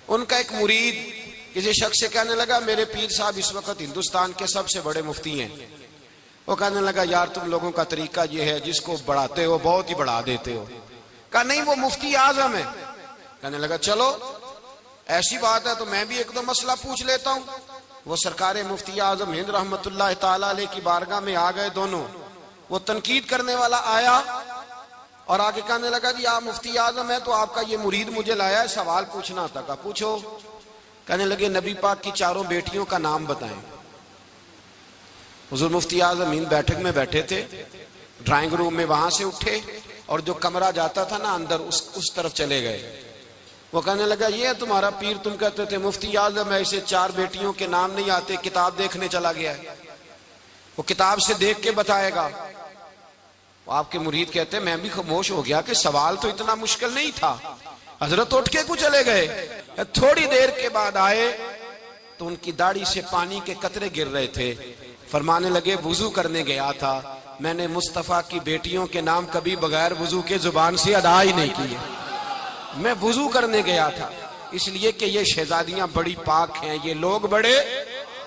S1: ان کا ایک مرید کسی شخص سے کہنے لگا میرے پیر صاحب اس وقت ہندوستان کے سب سے بڑے مفتی ہیں. وہ کہنے لگا یار تم لوگوں کا طریقہ یہ ہے جس کو بڑھاتے ہو بہت ہی بڑھا دیتے ہو. کہا نہیں وہ مفتی اعظم ہے. کہنے لگا چلو ایسی بات ہے تو میں بھی ایک دو مسئلہ پوچھ لیتا ہوں. وہ سرکار مفتی اعظم ہند رحمت اللہ تعالی علیہ کی بارگاہ میں آ گئے دونوں. وہ تنقید کرنے والا آیا اور آگے کہنے لگا جی آپ مفتی اعظم ہے تو آپ کا یہ مرید مجھے لایا ہے سوال پوچھنا تھا. کہا پوچھو. کہنے لگے نبی پاک کی چاروں بیٹیوں کا نام بتائیں. حضور مفتی اعظم ہند بیٹھک میں بیٹھے تھے, ڈرائنگ روم میں, وہاں سے اٹھے اور جو کمرہ جاتا تھا نا اندر اس طرف چلے گئے. وہ کہنے لگا یہ ہے تمہارا پیر, تم کہتے تھے مفتی اعظم ہے اسے چار بیٹیوں کے نام نہیں آتے, کتاب دیکھنے چلا گیا ہے, وہ کتاب سے دیکھ کے بتائے گا. آپ کے مرید کہتے ہیں میں بھی خاموش ہو گیا کہ سوال تو اتنا مشکل نہیں تھا. حضرت اٹھ کے کو چلے گئے. تھوڑی دیر کے بعد آئے تو ان کی داڑھی سے پانی کے قطرے گر رہے تھے. فرمانے لگے وضو کرنے گیا تھا, میں نے مصطفیٰ کی بیٹیوں کے نام کبھی بغیر وضو کے زبان سے ادا ہی نہیں کیے. میں وضو کرنے گیا تھا اس لیے کہ یہ شہزادیاں بڑی پاک ہیں, یہ لوگ بڑے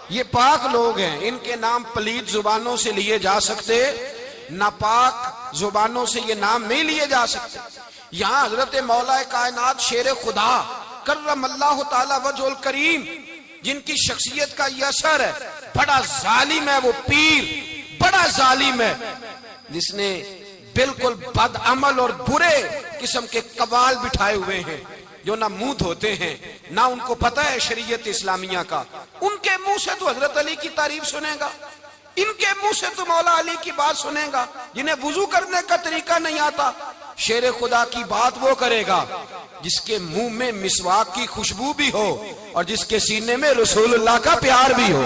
S1: یہ پاک لوگ ہیں, ان کے نام پلیت زبانوں سے لیے جا سکتے, ناپاک زبانوں سے یہ نام نہیں لیے جا سکتے. یہاں حضرت مولا کائنات شیر خدا کرم اللہ تعالی وجہ الکریم جن کی شخصیت کا یہ اثر ہے, بڑا ظالم ہے وہ پیر, بڑا ظالم ہے جس نے بالکل بد عمل اور برے قسم کے قوال بٹھائے ہوئے ہیں جو نہ منہ دھوتے ہیں نہ ان کو پتہ ہے شریعت اسلامیہ کا. ان کے منہ سے تو حضرت علی کی تعریف سنے گا, ان کے منہ سے تو مولا علی کی بات سنے گا, جنہیں وضو کرنے کا طریقہ نہیں آتا. شیر خدا کی بات وہ کرے گا جس کے منہ میں مسواک کی خوشبو بھی ہو اور جس کے سینے میں رسول اللہ کا پیار بھی ہو.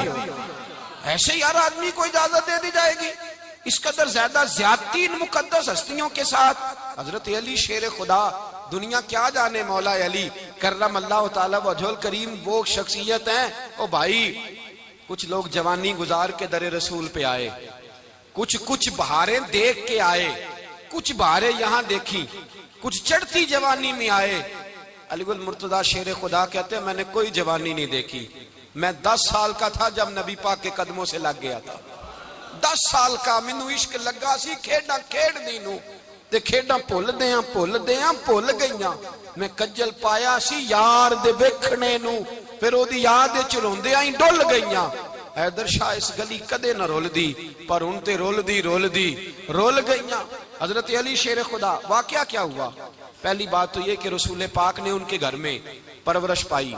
S1: ایسے ہی ہر آدمی کو اجازت دے دی جائے گی. اس قدر زیادہ زیادتی ان مقدس ہستیوں کے ساتھ. حضرت علی شیر خدا, دنیا کیا جانے مولا علی کرم اللہ تعالی وجہ الکریم وہ شخصیت ہیں. او بھائی کچھ لوگ جوانی گزار کے در رسول پہ آئے, کچھ بہاریں دیکھ کے آئے, کچھ بہاریں یہاں دیکھی, کچھ چڑھتی جوانی میں آئے. علی گل مرتضیٰ شیر خدا کہتے ہیں میں نے کوئی جوانی نہیں دیکھی. میں 10 سال کا تھا جب نبی پاک کے قدموں سے لگ گیا تھا. 10 سال کا مینوں عشق لگا سی, کھیڈاں کھیڈ دی نو تے کھیڈاں بھول گئیاں. میں کجل پایا سی یار دے ویکھنے نو, پھر او دی یاد وچ روندیاں ہی ڈل گئیاں. حیدر شاہ اس گلی کدے نہ رول دی پر ان تے رول گئیاں. حضرت علی شیر خدا واقعہ کیا ہوا؟ پہلی بات تو یہ کہ رسول پاک نے ان کے گھر میں پرورش پائی.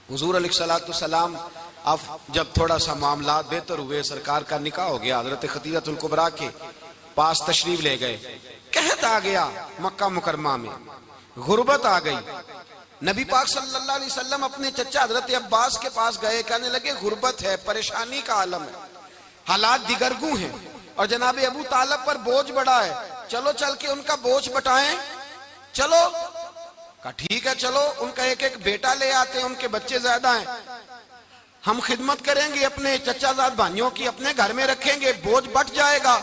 S1: حضور علیہ السلام اب جب تھوڑا سا معاملات بہتر ہوئے, سرکار کا نکاح ہو گیا, حضرت خدیجہ الکبریٰ کے پاس تشریف لے گئے. قحط آ گیا مکہ مکرمہ میں, غربت آ گئی. نبی پاک صلی اللہ علیہ وسلم اپنے چچا حضرت عباس کے پاس گئے, کہنے لگے غربت ہے, پریشانی کا عالم ہے, حالات دیگرگوں ہیں اور جناب ابو طالب پر بوجھ بڑا ہے, چلو چل کے ان کا بوجھ بٹائیں. چلو کہا ٹھیک ہے چلو, ان کا ایک بیٹا لے آتے ہیں, ان کے بچے زیادہ ہیں, ہم خدمت کریں گے اپنے چچا زاد بھائیوں کی, اپنے گھر میں رکھیں گے, بوجھ بٹ جائے گا.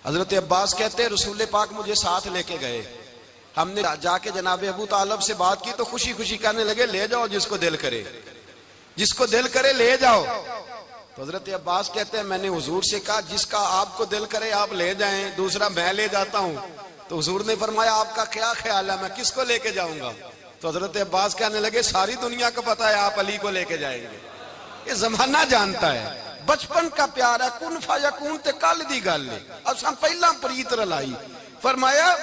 S1: حضرت عباس کہتے ہیں رسول پاک مجھے ساتھ لے کے گئے, ہم نے جا کے جناب ابو طالب سے بات کی تو خوشی خوشی کہنے لگے لے جاؤ جس کو دل کرے لے جاؤ. تو حضرت عباس کہتے ہیں میں نے حضور سے کہا جس کا آپ کو دل کرے آپ لے جائیں, دوسرا میں لے جاتا ہوں. تو حضور نے فرمایا آپ کا کیا خیال ہے, میں کس کو لے کے جاؤں گا؟ تو حضرت عباس کہنے لگے ساری دنیا کو پتا ہے آپ علی کو لے کے جائیں گے, یہ زمانہ جانتا ہے, بچپن کا پیار ہے, کن فیکون تے کل دی گل ہے, اساں پہلا پریت رلائی. فرمایا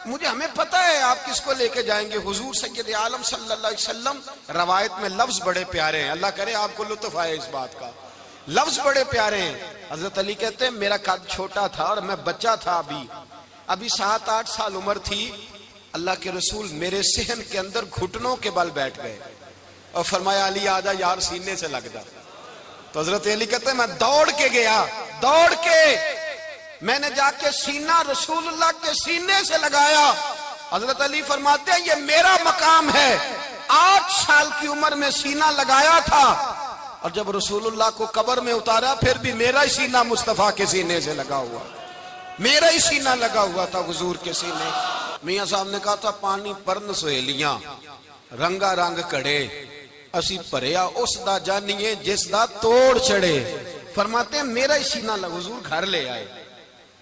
S1: مجھے ہمیں پتہ ہے آپ کس کو لے کے جائیں گے. حضور سید عالم صلی اللہ علیہ وسلم, روایت میں لفظ بڑے پیارے ہیں, اللہ کرے آپ کو لطف آئے اس بات کا, لفظ بڑے پیارے ہیں. حضرت علی کہتے ہیں میرا قد چھوٹا تھا اور میں بچہ تھا, ابھی 7-8 سال عمر تھی. اللہ کے رسول میرے صحن کے اندر گھٹنوں کے بل بیٹھ گئے اور فرمایا علی آجا یار سینے سے لگ جا. تو حضرت علی کہتے ہیں میں دوڑ کے گیا, میں نے جا کے سینہ رسول اللہ کے سینے سے لگایا. حضرت علی فرماتے ہیں یہ میرا مقام ہے, 8 سال کی عمر میں سینہ لگایا تھا اور جب رسول اللہ کو قبر میں اتارا پھر بھی میرا ہی سینہ مصطفیٰ کے سینے سے لگا ہوا, میرا ہی سینہ لگا ہوا تھا حضور کے سینے. میاں صاحب نے کہا تھا پانی پرن سہیلیاں, رنگا رنگ کڑے اسی پریا اس دا جانیے جس دا توڑ چڑے. فرماتے ہیں میرا ہی سینہ حضور گھر لے آئے.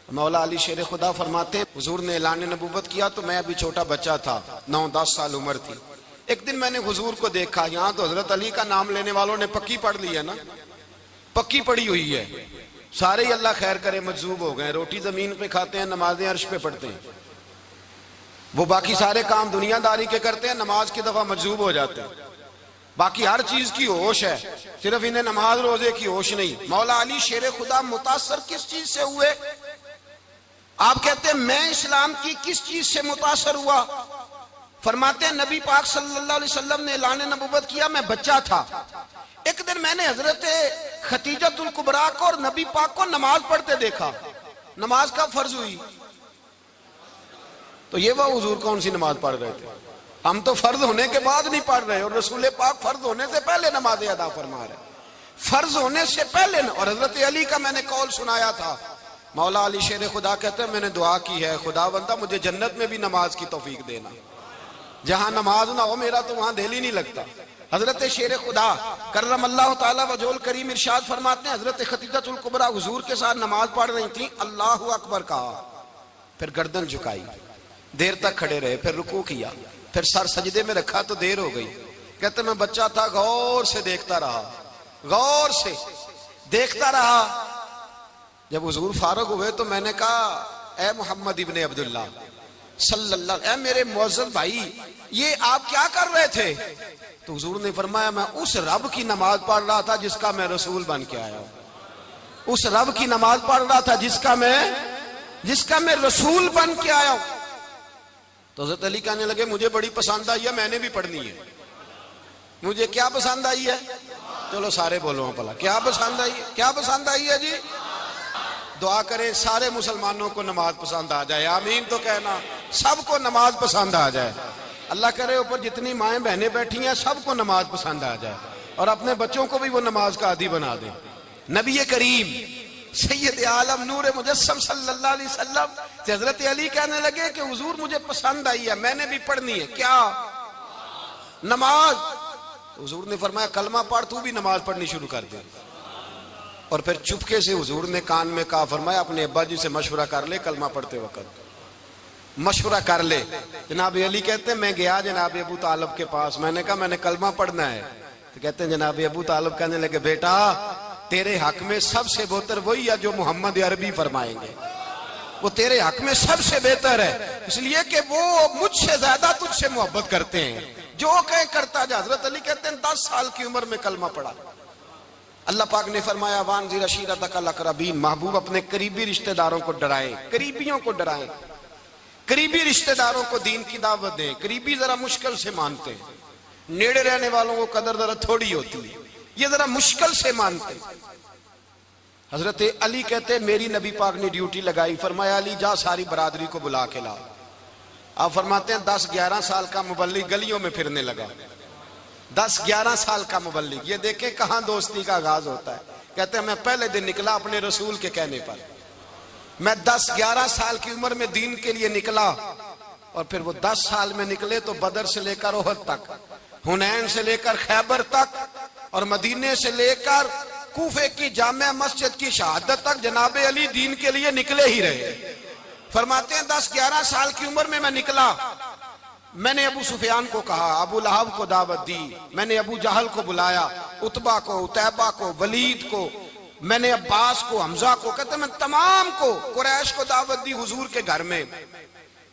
S1: مولا علی شیر خدا فرماتے ہیں حضور نے اعلان نبوت کیا تو میں ابھی چھوٹا بچہ تھا, 9-10 سال عمر تھی. ایک دن میں نے حضور کو دیکھا, یہاں تو حضرت علی کا نام لینے والوں نے پکی پڑھ لی ہے نا, پکی پڑی ہوئی ہے, سارے ہی اللہ خیر کرے مجذوب ہو گئے. روٹی زمین پہ کھاتے ہیں, نمازیں عرش پہ پڑھتے ہیں. وہ باقی سارے کام دنیا داری کے کرتے ہیں, نماز کی دفعہ مجذوب ہو جاتے ہیں. باقی ہر چیز کی ہوش ہے, صرف انہیں نماز روزے کی ہوش نہیں. مولا علی شیر خدا متاثر کس چیز سے ہوئے؟ آپ کہتے ہیں میں اسلام کی کس چیز سے متاثر ہوا؟ فرماتے ہیں نبی پاک صلی اللہ علیہ وسلم نے اعلان نبوت کیا, میں بچہ تھا. ایک دن میں نے حضرت خدیجۃ الکبریٰ کو اور نبی پاک کو نماز پڑھتے دیکھا. نماز کب فرض ہوئی؟ تو یہ وہ حضور کون سی نماز پڑھ رہے تھے؟ ہم تو فرض ہونے کے بعد نہیں پڑھ رہے, اور رسول پاک فرض ہونے سے پہلے نماز ادا فرما رہے, فرض ہونے سے پہلے. اور حضرت علی کا میں نے قول سنایا تھا. مولا علی شیر خدا کہتے ہیں میں نے دعا کی ہے, خدا بندہ مجھے جنت میں بھی نماز کی توفیق دینا, جہاں نماز نہ ہو میرا تو وہاں دل ہی نہیں لگتا. حضرت شیر خدا کرم اللہ تعالیٰ وجہہ الکریم ارشاد فرماتے ہیں حضرت خدیجۃ الکبریٰ حضور کے ساتھ نماز پڑھ رہی تھیں, اللہ اکبر کہا, پھر گردن جھکائی, دیر تک کھڑے رہے, پھر رکوع کیا, پھر سر سجدے میں رکھا تو دیر ہو گئی. کہتے میں بچہ تھا, غور سے دیکھتا رہا, غور سے دیکھتا رہا. جب حضور فارغ ہوئے تو میں نے کہا اے محمد ابن عبداللہ صلی اللہ, اے میرے معزز بھائی یہ آپ کیا کر رہے تھے؟ تو حضور نے فرمایا میں اس رب کی نماز پڑھ رہا تھا جس کا میں رسول بن کے آیا ہوں. اس رب کی نماز پڑھ رہا تھا جس کا میں رسول بن کے آیا ہوں. تو حضرت علی کہنے لگے مجھے بڑی پسند آئی ہے, میں نے بھی پڑھنی ہے. مجھے کیا پسند آئی ہے؟ چلو سارے بولو پلا, کیا پسند آئی ہے؟ کیا پسند آئی ہے جی؟ دعا کرے سارے مسلمانوں کو نماز پسند آ جائے, آمین تو کہنا. سب کو نماز پسند آ جائے. اللہ کرے اوپر جتنی مائیں بہنیں بیٹھی ہیں سب کو نماز پسند آ جائے, اور اپنے بچوں کو بھی وہ نماز کا عادی بنا دیں. نبی کریم سید عالم نور مجسم صلی اللہ علیہ وسلم سے حضرت علی کہنے لگے کہ حضور مجھے پسند آئی ہے, میں نے بھی پڑھنی ہے. کیا؟ نماز. حضور نے فرمایا کلمہ پڑھ, تو بھی نماز پڑھنی شروع کر دے. اور پھر چپکے سے حضور نے کان میں کہا, فرمایا اپنے ابا جی سے مشورہ کر لے, کلمہ پڑھتے وقت مشورہ کر لے. جناب علی کہتے ہیں میں گیا جناب ابو طالب کے پاس, میں نے کہا میں نے کلمہ پڑھنا ہے. تو کہتے ہیں جناب ابو طالب کہنے لگے بیٹا تیرے حق میں سب سے بہتر وہی ہے جو محمد عربی فرمائیں گے, وہ تیرے حق میں سب سے بہتر ہے, اس لیے کہ وہ مجھ سے زیادہ تجھ سے محبت کرتے ہیں, جو کہیں کرتا جا. حضرت علی کہتے ہیں 10 سال کی عمر میں کلمہ پڑھا. اللہ پاک نے فرمایا وانذر عشیرتک الاقربین, محبوب اپنے قریبی رشتہ داروں کو ڈرائیں, قریبیوں کو ڈرائیں, قریبی رشتہ داروں کو دین کی دعوت دیں. قریبی ذرا مشکل سے مانتے ہیں, نیڑے رہنے والوں کو قدر ذرا تھوڑی ہوتی ہے, یہ ذرا مشکل سے مانتے. حضرت علی کہتے میری نبی پاک نے ڈیوٹی لگائی, فرمایا علی جا ساری برادری کو بلا کے لا. آپ فرماتے ہیں 10-11 سال کا مبلغ گلیوں میں پھرنے لگا, 10-11 سال کا مبلغ. یہ دیکھیں کہاں دوستی کا آغاز ہوتا ہے. کہتے ہیں میں پہلے دن نکلا اپنے رسول کے کہنے پر, میں 10-11 سال کی عمر میں دین کے لیے نکلا, اور پھر وہ 10 سال میں نکلے تو بدر سے لے کر احد تک, حنین سے لے کر خیبر تک, اور مدینے سے لے کر کوفے کی جامع مسجد کی شہادت تک جناب علی دین کے لیے نکلے ہی رہے. فرماتے ہیں 10-11 سال کی عمر میں نکلا. میں نے ابو سفیان کو کہا, ابو لہب کو دعوت دی, میں نے ابو جہل کو بلایا, عتبہ کو, عتیبہ کو, ولید کو, میں نے عباس کو, حمزہ کو, کہتے میں تمام کو, قریش کو دعوت دی حضور کے گھر میں.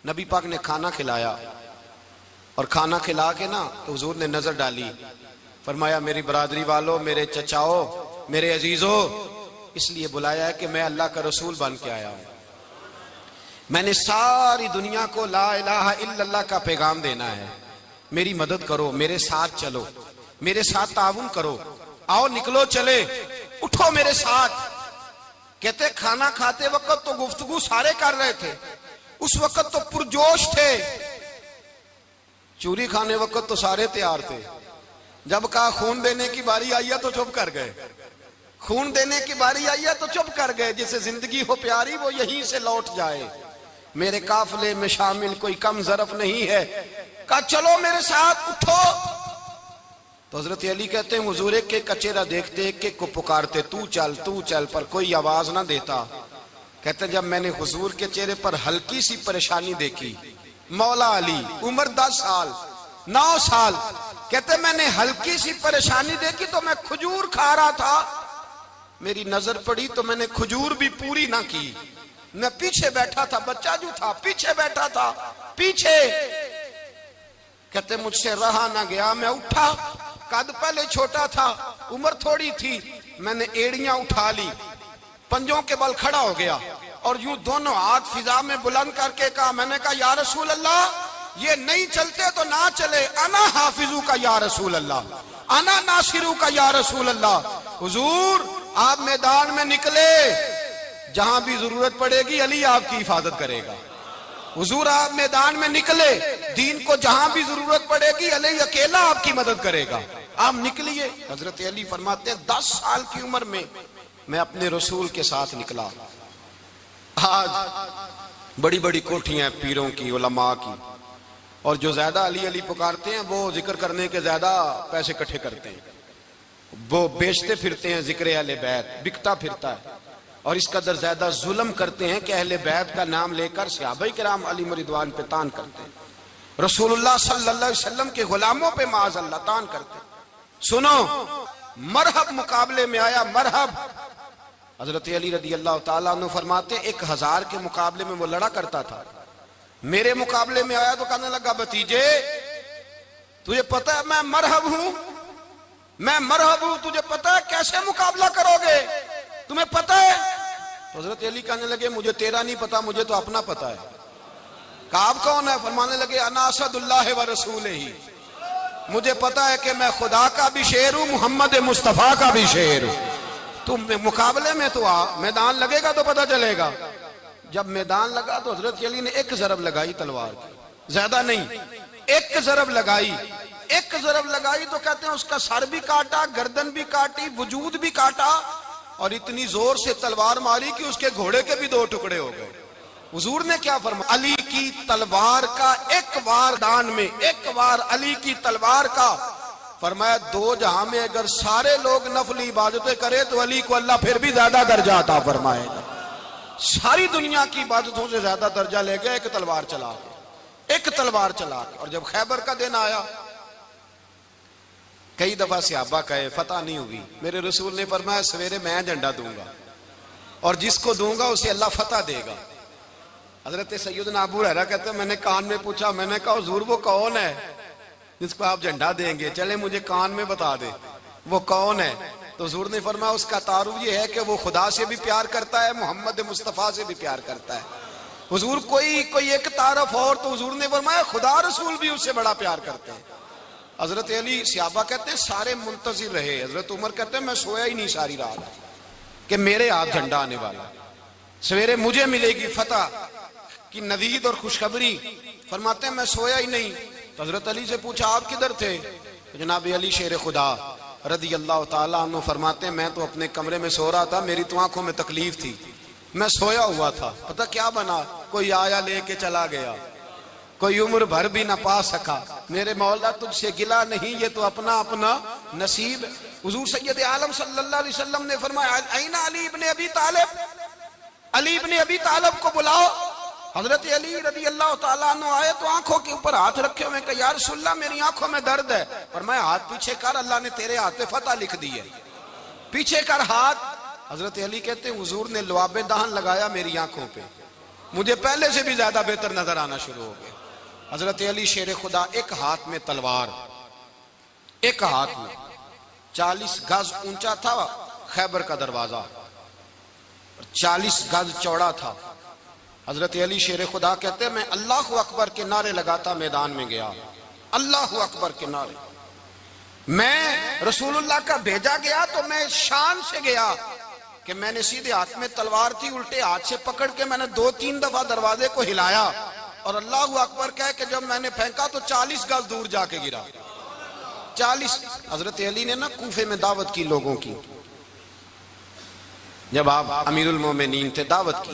S1: نبی پاک نے کھانا کھلایا, اور کھانا کھلا کے نا تو حضور نے نظر ڈالی, فرمایا میری برادری والوں, میرے چچاؤ, میرے عزیزو, اس لیے بلایا ہے کہ میں اللہ کا رسول بن کے آیا ہوں. میں نے ساری دنیا کو لا الہ الا اللہ کا پیغام دینا ہے, میری مدد کرو, میرے ساتھ چلو, میرے ساتھ تعاون کرو, آؤ نکلو چلے, اٹھو میرے ساتھ. کہتے کھانا کھاتے وقت تو گفتگو سارے کر رہے تھے, اس وقت تو پرجوش تھے, چوری کھانے وقت تو سارے تیار تھے, جب کہا خون دینے کی باری آئی ہے تو چپ کر گئے, خون دینے کی باری آئی ہے تو چپ کر گئے. جسے زندگی ہو پیاری وہ یہیں سے لوٹ جائے, میرے قافلے میں شامل کوئی کم ظرف نہیں ہے. کہا چلو میرے ساتھ اٹھو. تو حضرت علی کہتے ہیں حضور ایک ایک کا چہرہ دیکھتے ایک ایک کو پکارتے تو چل پر کوئی آواز نہ دیتا. کہتے ہیں جب میں نے حضور کے چہرے پر ہلکی سی پریشانی دیکھی, مولا علی عمر 10 سال 9 سال, کہتے میں نے ہلکی سی پریشانی دیکھی تو میں کھجور کھا رہا تھا, میری نظر پڑی تو میں نے کھجور بھی پوری نہ کی. میں پیچھے بیٹھا تھا, بچہ جو تھا پیچھے بیٹھا تھا پیچھے. کہتے مجھ سے رہا نہ گیا, میں اٹھا. قد پہلے چھوٹا تھا, عمر تھوڑی تھی, میں نے ایڑیاں اٹھا لی, پنجوں کے بل کھڑا ہو گیا اور یوں دونوں ہاتھ فضا میں بلند کر کے کہا, میں نے کہا یا رسول اللہ یہ نہیں چلتے تو نہ چلے, انا حافظو کا یا رسول اللہ, انا ناصرو کا یا رسول اللہ. حضور آپ میدان میں نکلے, جہاں بھی ضرورت پڑے گی علی آپ کی حفاظت کرے گا. حضور آپ میدان میں نکلے, دین کو جہاں بھی ضرورت پڑے گی علی اکیلا آپ کی مدد کرے گا. آپ نکلیے. حضرت علی فرماتے ہیں 10 سال کی عمر میں اپنے رسول کے ساتھ نکلا. آج بڑی بڑی کوٹھیاں پیروں کی, علماء کی, اور جو زیادہ علی علی پکارتے ہیں وہ ذکر کرنے کے زیادہ پیسے اکٹھے کرتے ہیں, وہ بیچتے پھرتے ہیں ذکر اہل بیت, بکتا پھرتا ہے, اور اس قدر زیادہ ظلم کرتے ہیں کہ اہل بیت کا نام لے کر صحابہ کرام علی رضوان پہ تان کرتے ہیں, رسول اللہ صلی اللہ علیہ وسلم کے غلاموں پہ معاذ اللہ تان کرتے ہیں. سنو, مرحب مقابلے میں آیا, مرحب. حضرت علی رضی اللہ تعالیٰ عنہ فرماتے 1000 کے مقابلے میں وہ لڑا کرتا تھا, میرے مقابلے میں آیا تو کہنے لگا بھتیجے تجھے پتہ ہے میں مرحب ہوں, میں مرحب ہوں, تجھے پتہ ہے کیسے مقابلہ کرو گے, تمہیں پتہ ہے؟ تو حضرت علی کہنے لگے مجھے تیرا نہیں پتا, مجھے تو اپنا پتہ ہے. کہا آپ کون ہے؟ فرمانے لگے انا اسد اللہ و رسولہ, مجھے پتا ہے کہ میں خدا کا بھی شیر ہوں, محمد مصطفیٰ کا بھی شیر ہوں. تم مقابلے میں تو آ, میدان لگے گا تو پتہ چلے گا. جب میدان لگا تو حضرت علی نے ایک ضرب لگائی تلوار کی, زیادہ نہیں, ایک ضرب لگائی. ایک ضرب لگائی تو کہتے ہیں اس کا سر بھی کاٹا, گردن بھی کاٹی, وجود بھی کاٹا, اور اتنی زور سے تلوار ماری کہ اس کے گھوڑے کے بھی 2 ٹکڑے ہو گئے. حضور نے کیا فرمایا؟ علی کی تلوار کا ایک وار دان میں, ایک وار علی کی تلوار کا, فرمایا 2 جہاں میں اگر سارے لوگ نفلی عبادتیں کرے تو علی کو اللہ پھر بھی زیادہ درجہ عطا فرمائے گا. ساری دنیا کی عبادتوں سے زیادہ درجہ لے گئے ایک تلوار چلا کے, ایک تلوار چلا کے. اور جب خیبر کا دن آیا, کئی دفعہ صحابہ کہے فتح نہیں ہوئی, میرے رسول نے فرمایا سویرے میں جھنڈا دوں گا اور جس کو دوں گا اسے اللہ فتح دے گا. حضرت سیدنا ابو ہریرہ کہتے ہیں میں نے کان میں پوچھا, میں نے کہا حضور وہ کون ہے جس کو آپ جھنڈا دیں گے, چلے مجھے کان میں بتا دے وہ کون ہے. تو حضور نے فرمایا اس کا تعارف یہ ہے کہ وہ خدا سے بھی پیار کرتا ہے, محمد مصطفیٰ سے بھی پیار کرتا ہے. حضور کوئی ایک تعارف اور, تو حضور نے فرمایا خدا رسول بھی اس سے بڑا پیار کرتے ہیں. حضرت علی صحابہ کہتے ہیں سارے منتظر رہے. حضرت عمر کہتے ہیں میں سویا ہی نہیں ساری رات کہ میرے ہاتھ جھنڈا آنے والا, سویرے مجھے ملے گی فتح کی نوید اور خوشخبری. فرماتے ہیں میں سویا ہی نہیں. تو حضرت علی سے پوچھا آپ کدھر تھے؟ جناب علی شیر خدا رضی اللہ تعالیٰ عنہ فرماتے ہیں میں تو اپنے کمرے میں سو رہا تھا, میری تو آنکھوں میں تکلیف تھی, میں سویا ہوا تھا, پتہ کیا بنا, کوئی آیا لے کے چلا گیا, کوئی عمر بھر بھی نہ پا سکا. میرے مولا تجھ سے گلا نہیں, یہ تو اپنا اپنا نصیب. حضور سید عالم صلی اللہ علیہ وسلم نے فرمایا این علی ابن ابی طالب, علی ابن ابی طالب کو بلاؤ. حضرت علی رضی اللہ تعالیٰ عنہ آئے تو آنکھوں کے اوپر ہاتھ رکھے ہوئے کہ یا رسول اللہ میری آنکھوں میں درد ہے. فرمایا ہاتھ پیچھے کر, اللہ نے تیرے ہاتھ پہ فتح لکھ دی ہے, پیچھے کر ہاتھ. حضرت علی کہتے ہیں حضور نے لعاب دہن لگایا میری آنکھوں پہ, مجھے پہلے سے بھی زیادہ بہتر نظر آنا شروع ہو گیا. حضرت علی شیر خدا, ایک ہاتھ میں تلوار, ایک ہاتھ میں 40 گز اونچا تھا خیبر کا دروازہ, 40 گز چوڑا تھا. حضرت علی شیر خدا کہتے ہیں میں اللہ اکبر کے نعرے لگاتا میدان میں گیا, اللہ اکبر کے نعرے. میں رسول اللہ کا بھیجا گیا تو میں شان سے گیا کہ میں نے سیدھے ہاتھ میں تلوار تھی, الٹے ہاتھ سے پکڑ کے میں نے 2-3 دفعہ دروازے کو ہلایا اور اللہ اکبر کہہ کہ جب میں نے پھینکا تو 40 گز دور جا کے گرا. 40. حضرت علی نے نا کوفے میں دعوت کی لوگوں کی, جب آپ امیر المومنین تھے دعوت کی,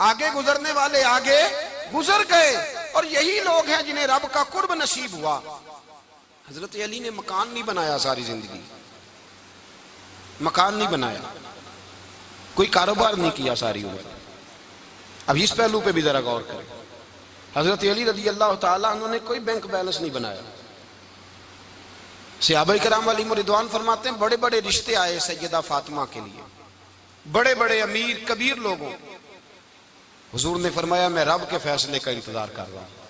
S1: آگے گزرنے والے آگے گزر گئے، اور یہی لوگ ہیں جنہیں رب کا قرب نصیب ہوا۔ حضرت علی نے مکان نہیں بنایا ساری زندگی، مکان نہیں بنایا، کوئی کاروبار نہیں کیا ساری عمر۔ اب اس پہلو پہ بھی ذرا غور کریں، حضرت علی رضی اللہ تعالیٰ انہوں نے کوئی بینک بیلنس نہیں بنایا۔ صحابہ کرام علیہم رضوان فرماتے ہیں بڑے بڑے رشتے آئے سیدہ فاطمہ کے لیے، بڑے بڑے امیر کبیر لوگوں، حضور نے فرمایا میں رب کے فیصلے کا انتظار کر رہا ہوں۔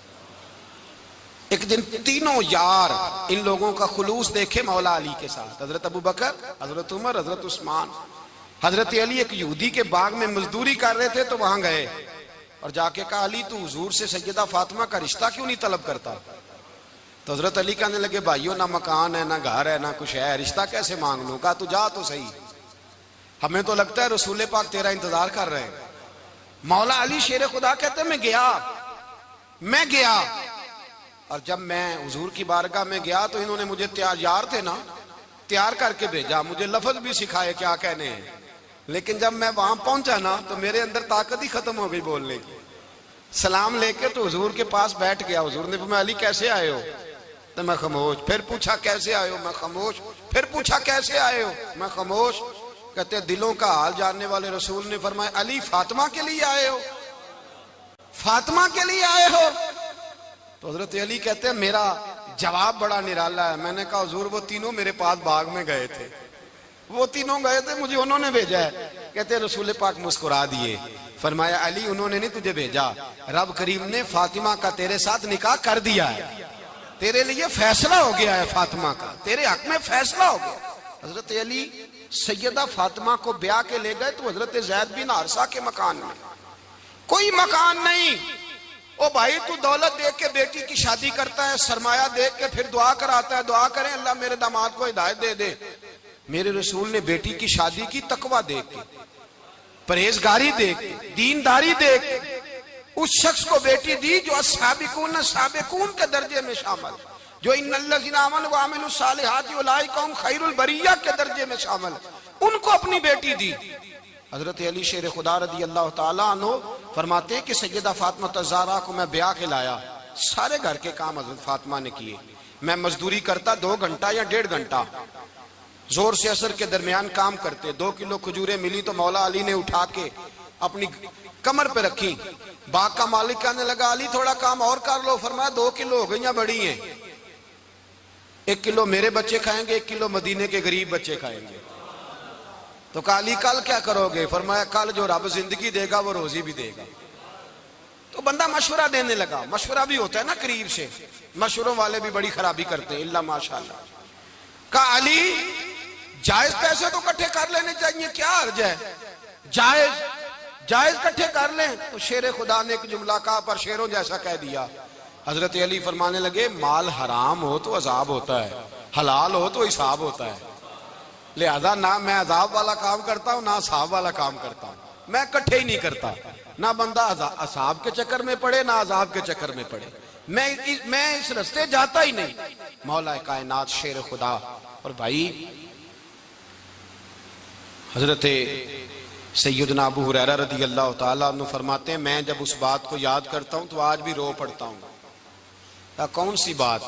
S1: ایک دن تینوں یار ان لوگوں کا خلوص دیکھے مولا علی کے ساتھ، حضرت ابو بکر، حضرت عمر، حضرت عثمان۔ حضرت علی ایک یہودی کے باغ میں مزدوری کر رہے تھے تو وہاں گئے اور جا کے کہا علی تو حضور سے سیدہ فاطمہ کا رشتہ کیوں نہیں طلب کرتا؟ تو حضرت علی کہنے لگے بھائیو نہ مکان ہے نہ گھر ہے نہ کچھ ہے، رشتہ کیسے مانگ لوں؟ کہا تو جا تو صحیح، ہمیں تو لگتا ہے رسول پاک تیرا انتظار کر رہے ہیں۔ مولا علی شیر خدا کہتے ہیں میں گیا اور جب میں حضور کی بارگاہ میں گیا تو انہوں نے مجھے یار تھے نا، تیار کر کے بھیجا، مجھے لفظ بھی سکھائے کیا کہنے ہیں، لیکن جب میں وہاں پہنچا نا تو میرے اندر طاقت ہی ختم ہو گئی بولنے کی۔ سلام لے کے تو حضور کے پاس بیٹھ گیا، حضور نے فرمایا علی کیسے آئے ہو؟ تو میں خاموش، پھر پوچھا کیسے آئے ہو؟ میں خاموش، پھر پوچھا کیسے آئے ہو؟ میں خاموش۔ کہتے دلوں کا حال جاننے والے رسول نے فرمایا علی فاطمہ کے لیے آئے ہو؟ فاطمہ کے لیے آئے ہو؟ تو حضرت علی کہتے ہیں میرا جواب بڑا نرالا ہے۔ میں نے کہا حضور وہ تینوں میرے پاس باغ میں گئے تھے، وہ تینوں گئے تھے، مجھے انہوں نے بھیجا ہے۔ کہتے رسول پاک مسکرا دیے، فرمایا علی انہوں نے نہیں تجھے بھیجا، رب کریم نے فاطمہ کا تیرے ساتھ نکاح کر دیا ہے، تیرے لیے فیصلہ ہو گیا ہے، فاطمہ کا تیرے حق میں فیصلہ ہو گیا۔ حضرت علی سیدہ فاطمہ کو بیاہ کے لے گئے تو حضرت زید بن حارثہ کے مکان میں، کوئی مکان نہیں۔ او بھائی تو دولت دیکھ کے بیٹی کی شادی کرتا ہے، سرمایہ دیکھ کے پھر دعا کراتا ہے، دعا کریں اللہ میرے داماد کو ہدایت دے دے۔ میرے رسول نے بیٹی کی شادی کی تقوی دیکھ کے، پرہیزگاری دیکھ کے، دینداری دیکھ کے، اس شخص کو بیٹی دی جو السابقون السابقون کے درجے میں شامل، جو ان الذین آمنوا وعملوا الصالحات اولئک هم خیر البریہ کے درجے میں شامل، ان کو اپنی بیٹی دی۔ حضرت علی شیر خدا رضی اللہ تعالیٰ عنہ فرماتے ہیں کہ سیدہ فاطمہ الزہرا کو میں بیاہ کے لایا، سارے گھر کے کام حضرت فاطمہ نے کیے، میں مزدوری کرتا 2 گھنٹہ یا 1.5 گھنٹہ، زور سے عصر کے درمیان کام کرتے، 2 کلو کھجوریں ملی تو مولا علی نے اٹھا کے اپنی کمر پہ رکھی۔ باغ کا مالک کہنے لگا علی تھوڑا کام اور کر لو، فرمایا 2 کلو ہو گئیں بڑی ہیں، 1 کلو میرے بچے کھائیں گے، 1 کلو مدینے کے غریب بچے کھائیں گے۔ تو کہا علی کل کیا کرو گے؟ فرمایا کل جو رب زندگی دے گا وہ روزی بھی دے گا۔ تو بندہ مشورہ دینے لگا، مشورہ بھی ہوتا ہے نا قریب سے، مشوروں والے بھی بڑی خرابی کرتے ہیں اللہ ماشاءاللہ۔ کہا علی جائز پیسے تو کٹھے کر لینے چاہیے، کیا حرج ہے، جائز کٹھے کر لیں۔ تو شیر خدا نے ایک جملہ کہا پر شیروں جیسا کہہ دیا۔ حضرت علی فرمانے لگے مال حرام ہو تو عذاب ہوتا ہے، حلال ہو تو حساب ہوتا ہے، لہذا نہ میں عذاب والا کام کرتا ہوں نہ حساب والا کام کرتا ہوں، میں کٹھے ہی نہیں کرتا، نہ بندہ حساب کے چکر میں پڑے نہ عذاب کے چکر میں پڑے، میں اس رستے جاتا ہی نہیں۔ مولا کائنات شیر خدا۔ اور بھائی حضرت سیدنا ابو ہریرہ رضی اللہ تعالیٰ عنہ فرماتے ہیں میں جب اس بات کو یاد کرتا ہوں تو آج بھی رو پڑتا ہوں۔ کون سی بات؟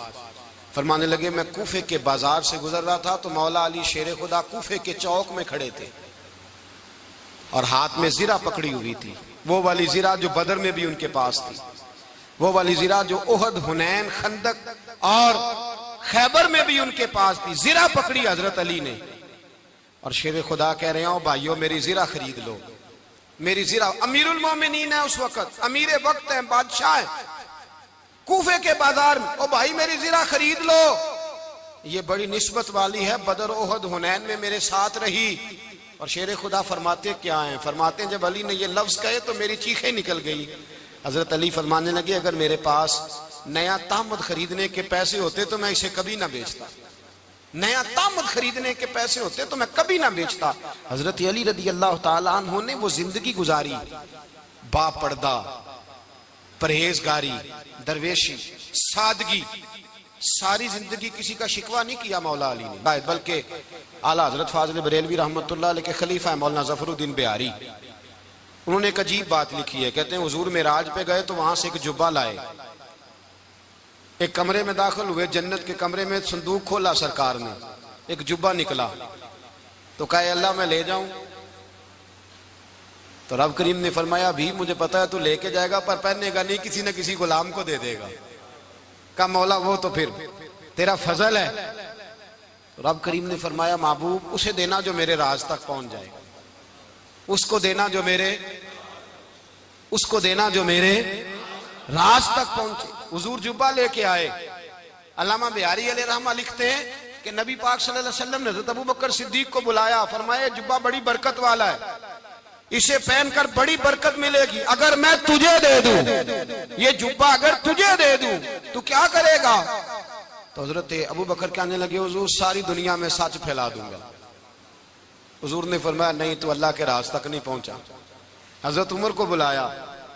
S1: فرمانے لگے میں کوفے کے بازار سے گزر رہا تھا تو مولا علی شیر خدا کوفے کے چوک میں کھڑے تھے اور ہاتھ میں زرہ پکڑی ہوئی تھی، وہ والی زرہ جو بدر میں بھی ان کے پاس تھی، وہ والی زرہ جو احد، حنین، خندق اور خیبر میں بھی ان کے پاس تھی۔ زرہ پکڑی حضرت علی نے اور شیر خدا کہہ رہے ہیں بھائیو میری زرہ خرید لو، میری زرہ۔ امیر المومنین ہے اس وقت، امیر وقت ہے، بادشاہ ہے، کوفے کے بازار میں، او بھائی میری زرہ خرید لو، یہ بڑی نسبت والی ہے، بدر، احد، حنین میں میرے ساتھ رہی۔ اور شیر خدا فرماتے کیا ہیں؟ فرماتے ہیں جب علی نے یہ لفظ کہے تو میری چیخیں نکل گئی۔ حضرت علی فرمانے لگے اگر میرے پاس نیا تامد خریدنے کے پیسے ہوتے تو میں اسے کبھی نہ بیچتا، نیا تامد خریدنے کے پیسے ہوتے تو میں کبھی نہ بیچتا۔ حضرت علی رضی اللہ تعالیٰ عنہ نے وہ زندگی گزاری، با پردہ، پرہیزگاری، درویشی، سادگی، ساری زندگی کسی کا شکوہ نہیں کیا مولا علی نے، بلکہ اعلیٰ حضرت فاضل بریلوی رحمت اللہ علیہ کے خلیفہ مولانا ظفر الدین بہاری انہوں نے ایک عجیب بات لکھی ہے، کہتے ہیں حضور معراج پہ گئے تو وہاں سے ایک جبہ لائے، ایک کمرے میں داخل ہوئے، جنت کے کمرے میں صندوق کھولا سرکار نے، ایک جبہ نکلا تو کہا اے اللہ میں لے جاؤں؟ تو رب کریم نے فرمایا بھی مجھے پتا ہے تو لے کے جائے گا پر پہننے گا نہیں، کسی نہ کسی غلام کو دے دے گا۔ کہا مولا وہ تو پھر تیرا فضل ہے۔ رب کریم نے فرمایا محبوب اسے دینا جو میرے راز تک پہنچ جائے، اس کو دینا جو میرے راز تک پہنچے۔ حضور جبہ لے کے آئے۔ علامہ بہاری علیہ رحمہ لکھتے ہیں کہ نبی پاک صلی اللہ علیہ وسلم نے حضرت ابوبکر صدیق کو بلایا، فرمایا جبہ بڑی برکت والا ہے، اسے پہن کر بڑی برکت ملے گی، اگر میں تجھے دے دوں، یہ جبہ اگر تجھے دے دوں تو کیا کرے گا؟ تو حضرت ابوبکر کہنے لگے حضور ساری دنیا میں سچ پھیلا دوں گا۔ حضور نے فرمایا نہیں تو اللہ کے راز تک نہیں پہنچا۔ حضرت عمر کو بلایا،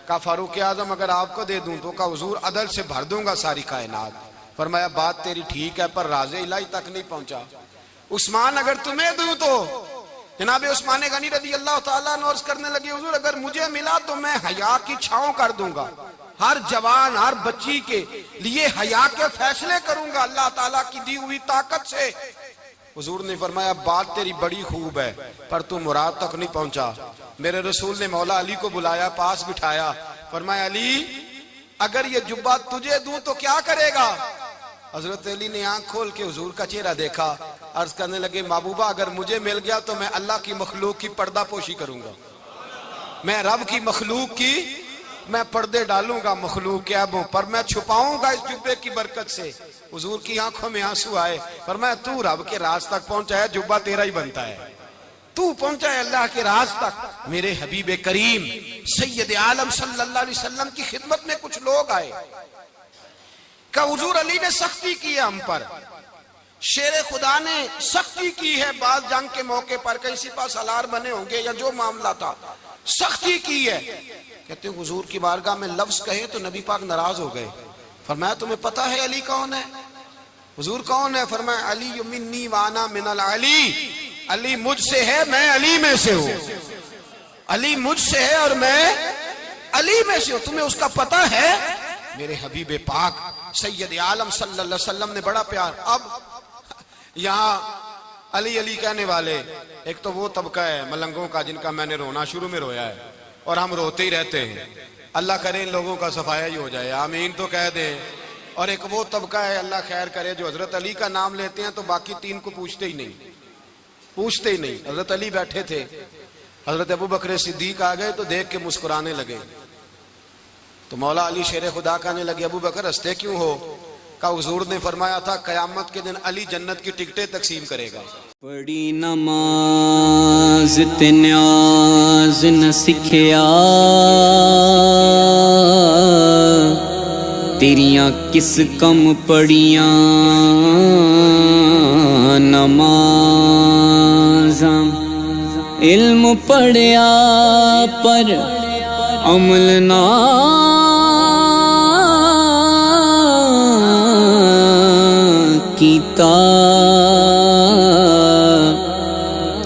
S1: کہا فاروق اعظم اگر آپ کو دے دوں تو کہا حضور عدل سے بھر دوں گا ساری کائنات۔ فرمایا بات تیری ٹھیک ہے پر راز الہی تک نہیں پہنچا۔ عثمان اگر تمہیں دوں تو جناب عثمان غنی رضی اللہ تعالیٰ عنہ عرض کرنے لگے حضور اگر مجھے ملا تو میں حیا کی چھاؤں کر دوں گا، ہر جوان ہر بچی کے لیے حیا کے فیصلے کروں گا اللہ تعالیٰ کی دی ہوئی طاقت سے۔ حضور نے فرمایا بات تیری بڑی خوب ہے پر تو مراد تک نہیں پہنچا۔ میرے رسول نے مولا علی کو بلایا، پاس بٹھایا، فرمایا علی اگر یہ جبہ تجھے دوں تو کیا کرے گا؟ حضرت علی نے آنکھ کھول کے حضور کا چہرہ دیکھا، عرض کرنے لگے محبوبہ اگر مجھے مل گیا تو میں اللہ کی مخلوق کی پردہ پوشی کروں گا، میں رب کی مخلوق کی میں پردے ڈالوں گا مخلوق کے عیبوں پر، میں چھپاؤں گا اس جبے کی برکت سے۔ حضور کی آنکھوں میں آنسو آئے، فرمایا تو رب کے راز تک پہنچا ہے، جبہ تیرا ہی بنتا ہے، تو پہنچا ہے اللہ کے راز تک۔ میرے حبیب کریم سید عالم صلی اللہ علیہ وسلم کی خدمت میں کچھ لوگ آئے کہ حضور علی نے سختی کی ہے ہم پر، شیر خدا نے سختی کی ہے، بعض جنگ کے موقع پر کہیں سپاہ سالار بنے ہوں گے یا جو معاملہ تھا سختی کی ہے۔ کہتے ہیں حضور کی بارگاہ میں لفظ کہے تو نبی پاک ناراض ہو گئے۔ فرمایا تمہیں پتا ہے علی کون ہے؟ حضور کون ہے؟ فرمایا علی منی وانا من العلی، علی مجھ سے ہے میں علی میں سے ہوں، علی مجھ سے ہے اور میں علی میں سے ہوں، تمہیں اس کا پتہ ہے؟ میرے حبیب پاک سید عالم صلی اللہ علیہ وسلم نے بڑا پیار۔ اب یہاں علی علی کہنے والے ایک تو وہ طبقہ ہے ملنگوں کا جن کا میں نے رونا شروع میں رویا ہے اور ہم روتے ہی رہتے ہیں، اللہ کرے ان لوگوں کا صفایا ہی ہو جائے، آمین تو کہہ دیں۔ اور ایک وہ طبقہ ہے اللہ خیر کرے جو حضرت علی کا نام لیتے ہیں تو باقی تین کو پوچھتے ہی نہیں۔ حضرت علی بیٹھے تھے، حضرت ابوبکر صدیق آ گئے تو دیکھ کے مسکرانے لگے، تو مولا علی شیر خدا کہنے لگے ابوبکر ہنستے کیوں ہو؟ کہا حضور نے فرمایا تھا قیامت کے دن علی جنت کی ٹکٹیں تقسیم کرے گا۔
S2: پڑھی نماز تے نیاز نہ سکھیا، تیریاں کس کم پڑھیاں نمازاں، علم پڑھیا پر عمل نہ کیتا،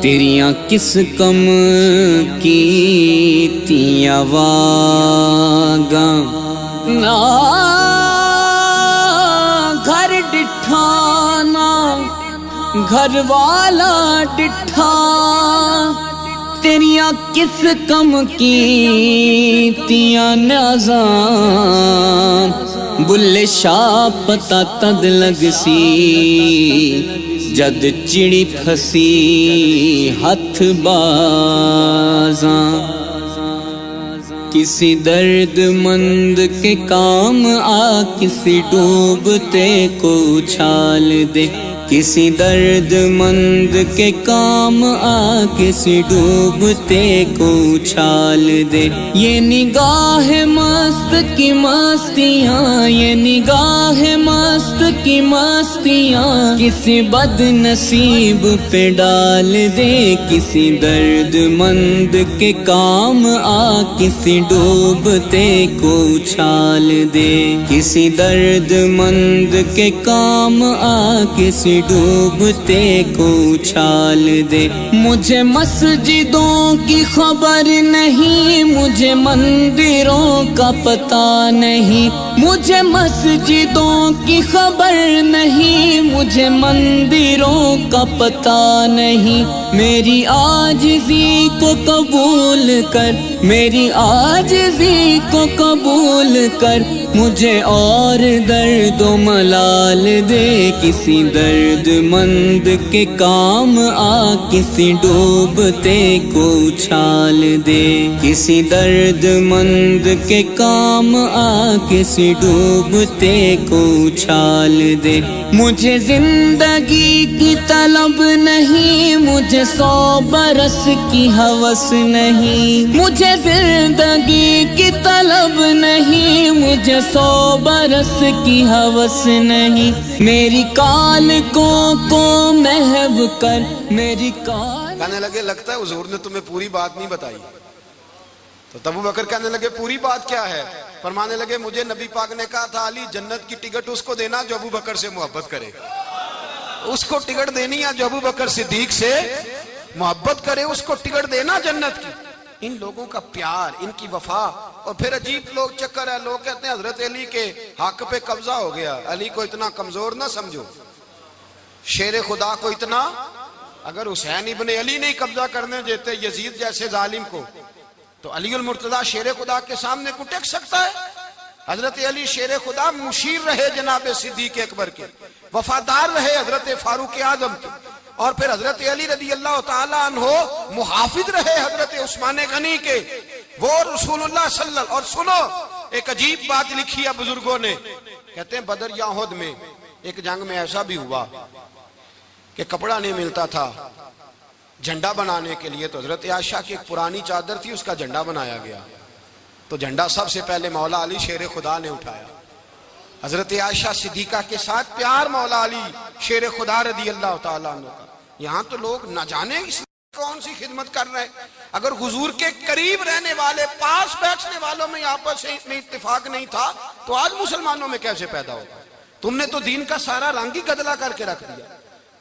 S2: تیریاں کس کم کیتیاں واگاں، نہ گھر ڈٹھا نہ گھر والا ڈٹھا، تیریاں کس کم کیتیاں نیازاں، بلے شاہ پتہ تد لگ سی جد چڑی پھسی ہاتھ بازاں، کسی درد مند کے کام آ کسی ڈوبتے کو اچھال دے، کسی درد مند کے کام آ کسی ڈوبتے کو اچھال دے، یہ نگاہ مست کی مستیاں، یہ نگاہ مست کی مستیاں، کسی بد نصیب پہ ڈال دے، کسی درد مند کے کام آ کسی ڈوبتے کو اچھال دے، کسی درد مند کے کام آ کسی کسی ڈوبتے کو اچھال دے. مجھے مسجدوں کی خبر نہیں، مجھے مندروں کا پتہ نہیں، مجھے مسجدوں کی خبر نہیں، مجھے مندروں کا پتہ نہیں. میری عاجزی کو قبول کر، میری عاجزی کو قبول کر، مجھے اور درد و ملال دے. کسی درد مند کے کام آ کسی ڈوبتے کو اچھال دے. کسی درد مند کے کام آ کسی ڈوبتے کو اچھال دے. مجھے زندگی کی طلب نہیں، مجھے 100 برس کی ہوس نہیں، مجھے زندگی کی طلب نہیں، مجھے 100 برس کی ہوس نہیں. میری کالکوں کو محو کر، میری کال.
S1: کہنے لگے لگتا ہے حضور نے تمہیں پوری بات نہیں بتائی. تو ابو بکر کہنے لگے پوری بات کیا ہے؟ فرمانے لگے مجھے نبی پاک نے کہا تھا علی جنت کی ٹکٹ اس کو دینا جو ابو بکر سے محبت کرے. اس کو ٹکٹ دینی ہے جو ابو بکر صدیق سے محبت کرے، اس کو ٹکٹ دینا جنت کی. ان لوگوں کا پیار، ان کی وفا. اور پھر عجیب لوگ چکر ہے، لوگ کہتے ہیں حضرت علی کے حق پہ قبضہ ہو گیا. علی کو اتنا کمزور نہ سمجھو، شیر خدا کو اتنا. اگر حسین ابن علی نہیں قبضہ کرنے دیتے یزید جیسے ظالم کو، تو علی المرتضیٰ شیر خدا کے سامنے کو ٹک سکتا ہے؟ حضرت علی شیر خدا مشیر رہے جناب صدیق اکبر کے، وفادار رہے حضرت فاروق اعظم کے، اور پھر حضرت علی رضی اللہ تعالیٰ عنہ محافظ رہے حضرت عثمان غنی کے. وہ رسول اللہ صلی اللہ. اور سنو ایک عجیب بات لکھی ہے بزرگوں نے، کہتے ہیں بدر یا احد میں ایک جنگ میں ایسا بھی ہوا کہ کپڑا نہیں ملتا تھا جھنڈا بنانے کے لیے، تو حضرت عائشہ کی ایک پرانی چادر تھی، اس کا جھنڈا بنایا گیا. تو جھنڈا سب سے پہلے مولا علی شیر خدا نے اٹھایا. حضرت عائشہ صدیقہ کے ساتھ پیار مولا علی شیر خدا رضی اللہ تعالیٰ عنہ کا. یہاں تو لوگ نہ جانے اس کون سی خدمت کر رہے ہیں. اگر حضور کے قریب رہنے والے، پاس بیٹھنے والوں میں آپس میں اتفاق نہیں تھا تو آج مسلمانوں میں کیسے پیدا ہوگا؟ تم نے تو دین کا سارا رنگ ہی گدلا کر کے رکھ دیا.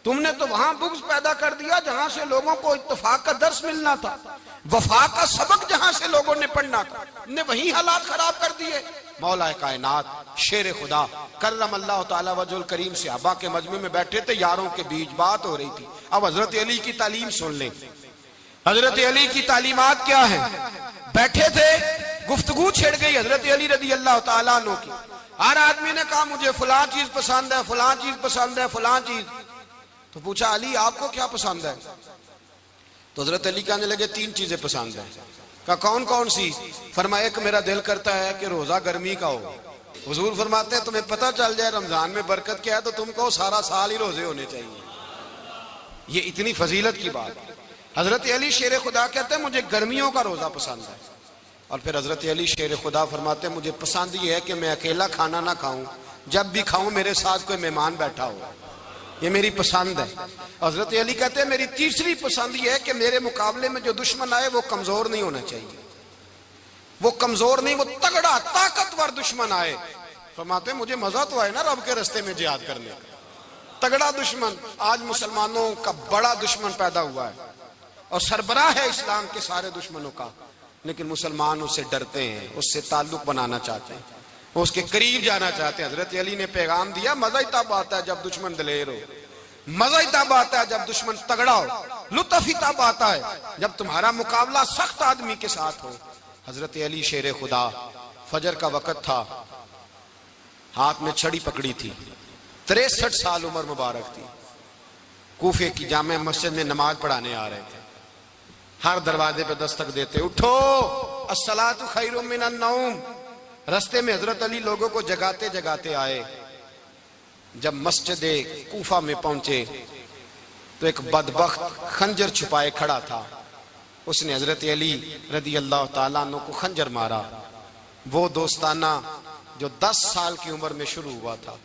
S1: تم نے تو وہاں بغض پیدا کر دیا جہاں سے لوگوں کو اتفاق کا درس ملنا تھا، وفا کا سبق جہاں سے لوگوں نے پڑھنا تھا، نے وہی حالات خراب کر دیے. مولا کائنات شیر خدا کرم اللہ تعالی وجہ الکریم صحابہ کے مجمع میں بیٹھے تھے، یاروں کے بیچ بات ہو رہی تھی. اب حضرت علی کی تعلیم سن لیں. حضرت علی کی تعلیمات کیا ہیں؟ بیٹھے تھے، گفتگو چھڑ گئی حضرت علی رضی اللہ تعالیٰ عنہ کی. ہر آدمی نے کہا مجھے فلاں چیز پسند ہے، فلاں چیز پسند ہے، فلاں چیز. تو پوچھا علی آپ کو کیا پسند ہے؟ تو حضرت علی کہنے لگے 3 چیزیں پسند ہیں. کہا کون کون سی؟ فرمایا ایک میرا دل کرتا ہے کہ روزہ گرمی کا ہو. حضور فرماتے ہیں تمہیں پتہ چل جائے رمضان میں برکت کیا ہے تو تم کو سارا سال ہی روزے ہونے چاہیے. یہ اتنی فضیلت کی بات. حضرت علی شیر خدا کہتے ہیں مجھے گرمیوں کا روزہ پسند ہے. اور پھر حضرت علی شیر خدا فرماتے ہیں مجھے پسند یہ ہے کہ میں اکیلا کھانا نہ کھاؤں، جب بھی کھاؤں میرے ساتھ کوئی مہمان بیٹھا ہو، یہ میری پسند ہے. حضرت علی کہتے ہیں میری تیسری پسند یہ ہے کہ میرے مقابلے میں جو دشمن آئے وہ کمزور نہیں ہونا چاہیے، وہ کمزور نہیں، وہ تگڑا طاقتور دشمن آئے. فرماتے ہیں مجھے مزہ تو آئے نا رب کے رستے میں جہاد کرنے کا. تگڑا دشمن. آج مسلمانوں کا بڑا دشمن پیدا ہوا ہے اور سربراہ ہے اسلام کے سارے دشمنوں کا، لیکن مسلمان اس سے ڈرتے ہیں، اس سے تعلق بنانا چاہتے ہیں، اس کے قریب جانا چاہتے ہیں. حضرت علی نے پیغام دیا مزہ ہی تب آتا ہے جب دشمن دلیر ہو، مزہ ہی تب آتا ہے جب دشمن تگڑا ہو، لطف ہی تب آتا ہے جب تمہارا مقابلہ سخت آدمی کے ساتھ ہو. حضرت علی شیر خدا، فجر کا وقت تھا، ہاتھ میں چھڑی پکڑی تھی، 63 سال عمر مبارک تھی. کوفے کی جامع مسجد میں نماز پڑھانے آ رہے تھے. ہر دروازے پہ دستک دیتے اٹھو الصلاۃ خیر من النوم. رستے میں حضرت علی لوگوں کو جگاتے جگاتے آئے. جب مسجد کوفہ میں پہنچے تو ایک بدبخت خنجر چھپائے کھڑا تھا. اس نے حضرت علی رضی اللہ تعالیٰ عنہ کو خنجر مارا. وہ دوستانہ جو 10 سال کی عمر میں شروع ہوا تھا.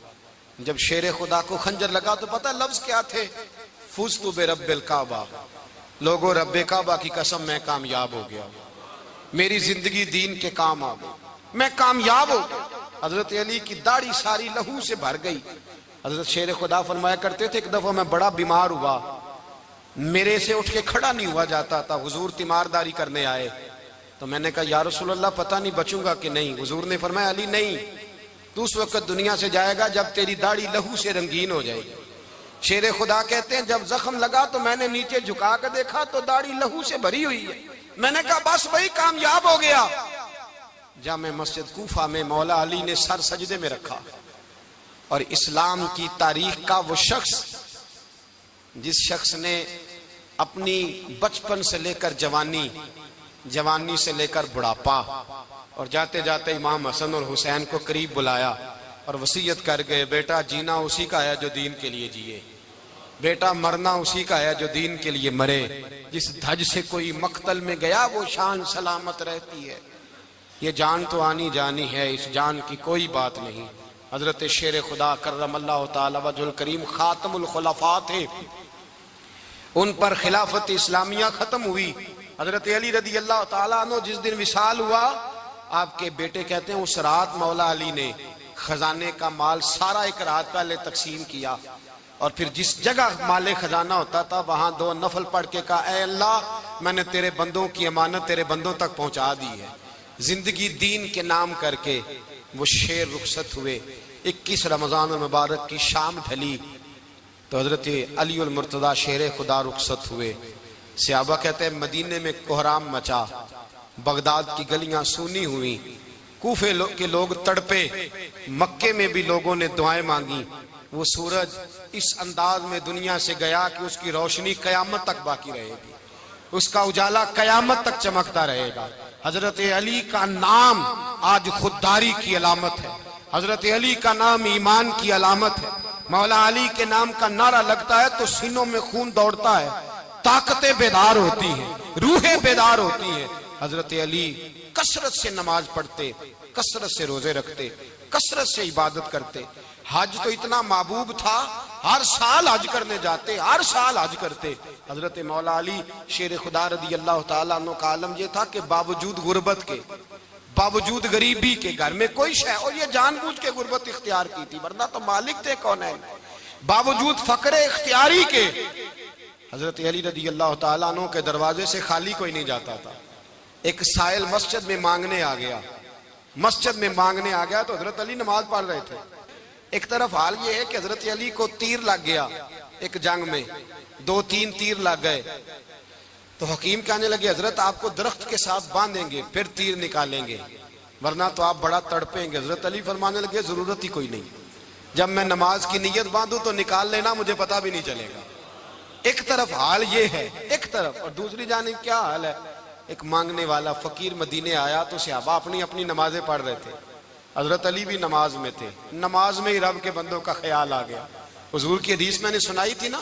S1: جب شیر خدا کو خنجر لگا تو پتہ لفظ کیا تھے؟ فزت برب الکعبہ. لوگوں رب کعبہ کی قسم میں کامیاب ہو گیا، میری زندگی دین کے کام آ گئی، میں کامیاب ہو گیا. حضرت علی کی داڑھی ساری لہو سے بھر گئی. حضرت شیر خدا فرمایا کرتے تھے ایک دفعہ میں بڑا بیمار ہوا، میرے سے اٹھ کے کھڑا نہیں ہوا جاتا تھا، حضور تیمارداری کرنے آئے تو میں نے کہا یا رسول اللہ پتہ نہیں بچوں گا کہ نہیں۔ حضور نے فرمایا علی نہیں، تو اس وقت دنیا سے جائے گا جب تیری داڑھی لہو سے رنگین ہو جائے گی۔ شیر خدا کہتے ہیں جب زخم لگا تو میں نے نیچے جھکا کر دیکھا تو داڑھی لہو سے بھری ہوئی ہے، میں نے کہا بس وہی کامیاب ہو گیا۔ جامع مسجد کوفہ میں مولا علی نے سر سجدے میں رکھا، اور اسلام کی تاریخ کا وہ شخص جس شخص نے اپنی بچپن سے لے کر جوانی، جوانی سے لے کر بڑھاپا، اور جاتے جاتے امام حسن اور حسین کو قریب بلایا اور وصیت کر گئے بیٹا جینا اسی کا ہے جو دین کے لیے جیے، بیٹا مرنا اسی کا ہے جو دین کے لیے مرے، جس دھج سے کوئی مقتل میں گیا وہ شان سلامت رہتی ہے، یہ جان تو آنی جانی ہے، اس جان کی کوئی بات نہیں۔ حضرت شیر خدا کرم اللہ تعالی وجہ الکریم خاتم الخلفاء تھے، ان پر خلافت اسلامیہ ختم ہوئی۔ حضرت علی رضی اللہ تعالیٰ عنہ جس دن وصال ہوا، آپ کے بیٹے کہتے ہیں اس رات مولا علی نے خزانے کا مال سارا ایک رات پہلے تقسیم کیا، اور پھر جس جگہ مال خزانہ ہوتا تھا وہاں 2 نفل پڑھ کے کہا اے اللہ میں نے تیرے بندوں کی امانت تیرے بندوں تک پہنچا دی ہے۔ زندگی دین کے نام کر کے وہ شیر رخصت ہوئے۔ 21 رمضان المبارک کی شام ڈھلی تو حضرت علی المرتضی شیر خدا رخصت ہوئے۔ صحابہ کہتے ہیں مدینے میں کوہرام مچا، بغداد کی گلیاں سونی ہوئی، کوفے کے لوگ تڑپے، مکے میں بھی لوگوں نے دعائیں مانگی۔ وہ سورج اس انداز میں دنیا سے گیا کہ اس کی روشنی قیامت تک باقی رہے گی، اس کا اجالا قیامت تک چمکتا رہے گا۔ حضرت علی کا نام آج خودداری کی علامت ہے، حضرت علی کا نام ایمان کی علامت ہے۔ مولا علی کے نام کا نعرہ لگتا ہے تو سینوں میں خون دوڑتا ہے، طاقتیں بیدار ہوتی ہیں، روحیں بیدار ہوتی ہیں۔ حضرت علی کثرت سے نماز پڑھتے، کثرت سے روزے رکھتے، کثرت سے عبادت کرتے۔ حج تو اتنا محبوب تھا، ہر سال حج کرنے جاتے، ہر سال حج کرتے۔ حضرت مولا علی شیر خدا رضی اللہ تعالیٰ عنہ کا عالم یہ تھا کہ باوجود غربت کے، باوجود غریبی کے، گھر میں کوئی شے، اور یہ جان بوجھ کے غربت اختیار کی تھی ورنہ تو مالک تھے کون ہے، باوجود فقر اختیاری کے حضرت علی رضی اللہ تعالیٰ عنہ کے دروازے سے خالی کوئی نہیں جاتا تھا۔ ایک سائل مسجد میں مانگنے آ گیا، مسجد میں مانگنے آ گیا تو حضرت علی نماز پڑھ رہے تھے۔ ایک طرف حال یہ ہے کہ حضرت علی کو تیر لگ گیا، ایک جنگ میں 2-3 تیر لگ گئے تو حکیم کہنے لگے حضرت آپ کو درخت کے ساتھ باندھیں گے پھر تیر نکالیں گے ورنہ تو آپ بڑا تڑپیں گے۔ حضرت علی فرمانے لگے ضرورت ہی کوئی نہیں، جب میں نماز کی نیت باندھوں تو نکال لینا، مجھے پتا بھی نہیں چلے گا۔ ایک طرف حال یہ ہے، ایک طرف، اور دوسری جانب کیا حال ہے، ایک مانگنے والا فقیر مدینے آیا تو صحابہ اپنی اپنی نمازیں پڑھ رہے تھے، حضرت علی بھی نماز میں تھے، نماز میں ہی رب کے بندوں کا خیال آ گیا۔ حضور کی حدیث میں نے سنائی تھی نا،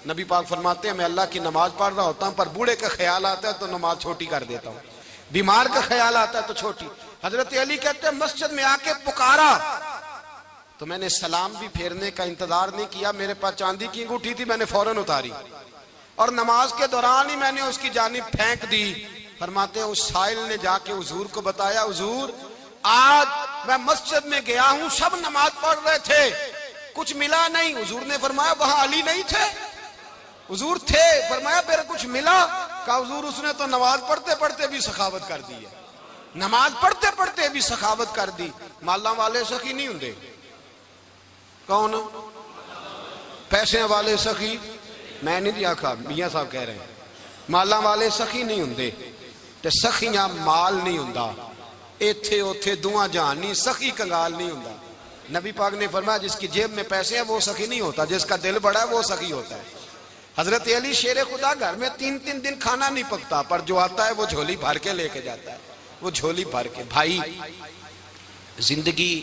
S1: نبی پاک فرماتے ہیں میں اللہ کی نماز پڑھ رہا ہوتا ہوں پر بوڑھے کا خیال آتا ہے تو نماز چھوٹی کر دیتا ہوں، بیمار کا خیال آتا ہے تو چھوٹی۔ حضرت علی کہتے ہیں مسجد میں آ کے پکارا تو میں نے سلام بھی پھیرنے کا انتظار نہیں کیا، میرے پاس چاندی کی انگوٹھی تھی، میں نے فوراً اتاری اور نماز کے دوران ہی میں نے اس کی جانب پھینک دی۔ فرماتے ہیں اس سائل نے جا کے حضور کو بتایا حضور آج میں مسجد میں گیا ہوں، سب نماز پڑھ رہے تھے، کچھ ملا نہیں۔ حضور نے فرمایا وہاں علی نہیں تھے؟ حضور تھے۔ فرمایا پھر کچھ ملا؟ کہا حضور اس نے تو نماز پڑھتے پڑھتے بھی سخاوت کر دی ہے، نماز پڑھتے پڑھتے بھی سخاوت کر دی۔ مالاں والے سخی نہیں ہوندے، کون پیسے والے سخی؟ میں نہیں دیا کھا، میاں صاحب کہہ رہے ہیں مالاں والے سخی نہیں ہوندے، تے سخیاں مال نہیں ہوندا، ایتھے اوتھے دعا جہان نہیں، سخی کنگال نہیں ہوندا۔ نبی پاک نے فرمایا جس کی جیب میں پیسے ہیں وہ سخی نہیں ہوتا، جس کا دل بڑا ہے وہ سخی ہوتا ہے۔ حضرت علی شیر خدا گھر میں 3 دن کھانا نہیں پکتا پر جو آتا ہے وہ جھولی بھر کے لے کے جاتا ہے، وہ جھولی بھر کے۔ بھائی زندگی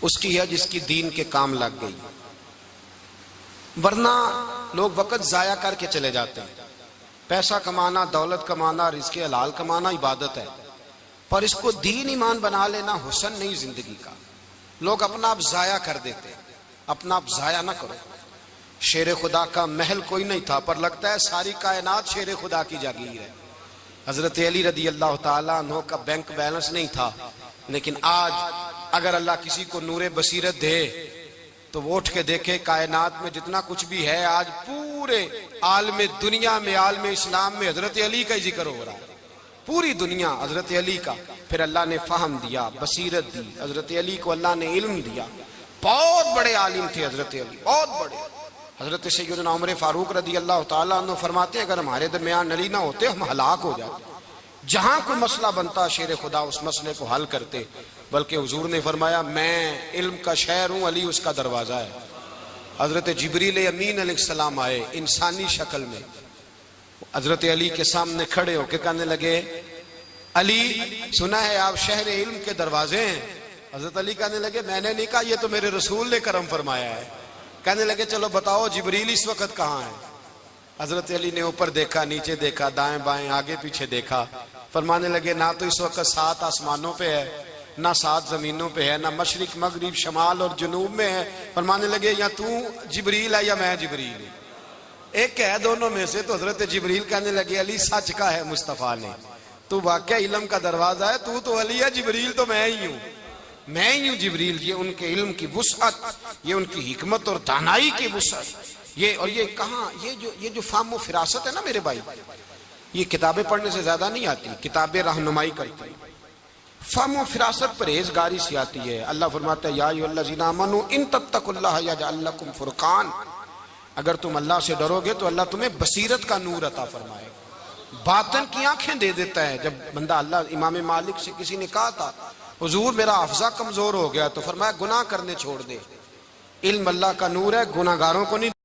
S1: اس کی ہے جس کی دین کے کام لگ گئی، ورنہ لوگ وقت ضائع کر کے چلے جاتے ہیں۔ پیسہ کمانا، دولت کمانا، رزق حلال کمانا عبادت ہے، پر اس کو دین ایمان بنا لینا حسن نہیں زندگی کا۔ لوگ اپنا آپ ضائع کر دیتے، اپنا آپ ضائع نہ کرو۔ شیر خدا کا محل کوئی نہیں تھا پر لگتا ہے ساری کائنات شیر خدا کی جاگیر ہے۔ حضرت علی رضی اللہ تعالیٰ عنہ کا بینک بیلنس نہیں تھا، لیکن آج اگر اللہ کسی کو نور بصیرت دے تو وہ اٹھ کے دیکھے کائنات میں جتنا کچھ بھی ہے آج پورے عالم دنیا میں، عالم اسلام میں حضرت علی کا ہی ذکر ہو رہا ہے، پوری دنیا حضرت علی کا۔ پھر اللہ نے فہم دیا، بصیرت دی، حضرت علی کو اللہ نے علم دیا، بہت بڑے عالم تھے حضرت علی، بہت بڑے۔ حضرت سیدنا عمر فاروق رضی اللہ تعالیٰ عنہ فرماتے ہیں اگر ہمارے درمیان علی نہ ہوتے ہم ہلاک ہو جاتے، جہاں کوئی مسئلہ بنتا شیر خدا اس مسئلے کو حل کرتے، بلکہ حضور نے فرمایا میں علم کا شہر ہوں، علی اس کا دروازہ ہے۔ حضرت جبریل امین علیہ السلام آئے انسانی شکل میں، حضرت علی کے سامنے کھڑے ہو کے کہنے لگے علی سنا ہے آپ شہر علم کے دروازے ہیں۔ حضرت علی کہنے لگے میں نے نہیں کہا، یہ تو میرے رسول نے کرم فرمایا ہے۔ کہنے لگے چلو بتاؤ جبریل اس وقت کہاں ہے؟ حضرت علی نے اوپر دیکھا، نیچے دیکھا، دائیں بائیں آگے پیچھے دیکھا، فرمانے لگے نہ تو اس وقت 7 آسمانوں پہ ہے، نہ 7 زمینوں پہ ہے، نہ مشرق مغرب شمال اور جنوب میں ہے۔ فرمانے لگے یا تو جبریل ہے یا میں جبریل ہوں، ایک ہے دونوں میں سے۔ تو حضرت جبریل کہنے لگے علی سچ کا ہے مصطفیٰ نے، تو واقعہ علم کا دروازہ ہے، تو علی ہے، جبریل تو میں ہی ہوں، میں ہی ہوں جبریل۔ یہ ان کے علم کی وسعت، یہ ان کی حکمت اور دانائی کی وسعت، یہ اور یہ کہاں یہ جو فہم و فراست ہے نا میرے بھائی، یہ کتابیں پڑھنے سے زیادہ نہیں آتی، کتابیں رہنمائی کرتی ہیں۔ فہم و فراست پرہیزگاری سے آتی ہے۔ اللہ فرماتا ہے یا ایھا الذین آمنوا ان تتقوا اللہ یجعل لکم فرقان، اگر تم اللہ سے ڈرو گے تو اللہ تمہیں بصیرت کا نور عطا فرمائے گا، باطن کی آنکھیں دے دیتا ہے۔ جب بندہ اللہ امام مالک سے کسی نے کہا تھا حضور میرا حافظہ کمزور ہو گیا، تو فرمایا گناہ کرنے چھوڑ دے، علم اللہ کا نور ہے، گناہگاروں کو نہیں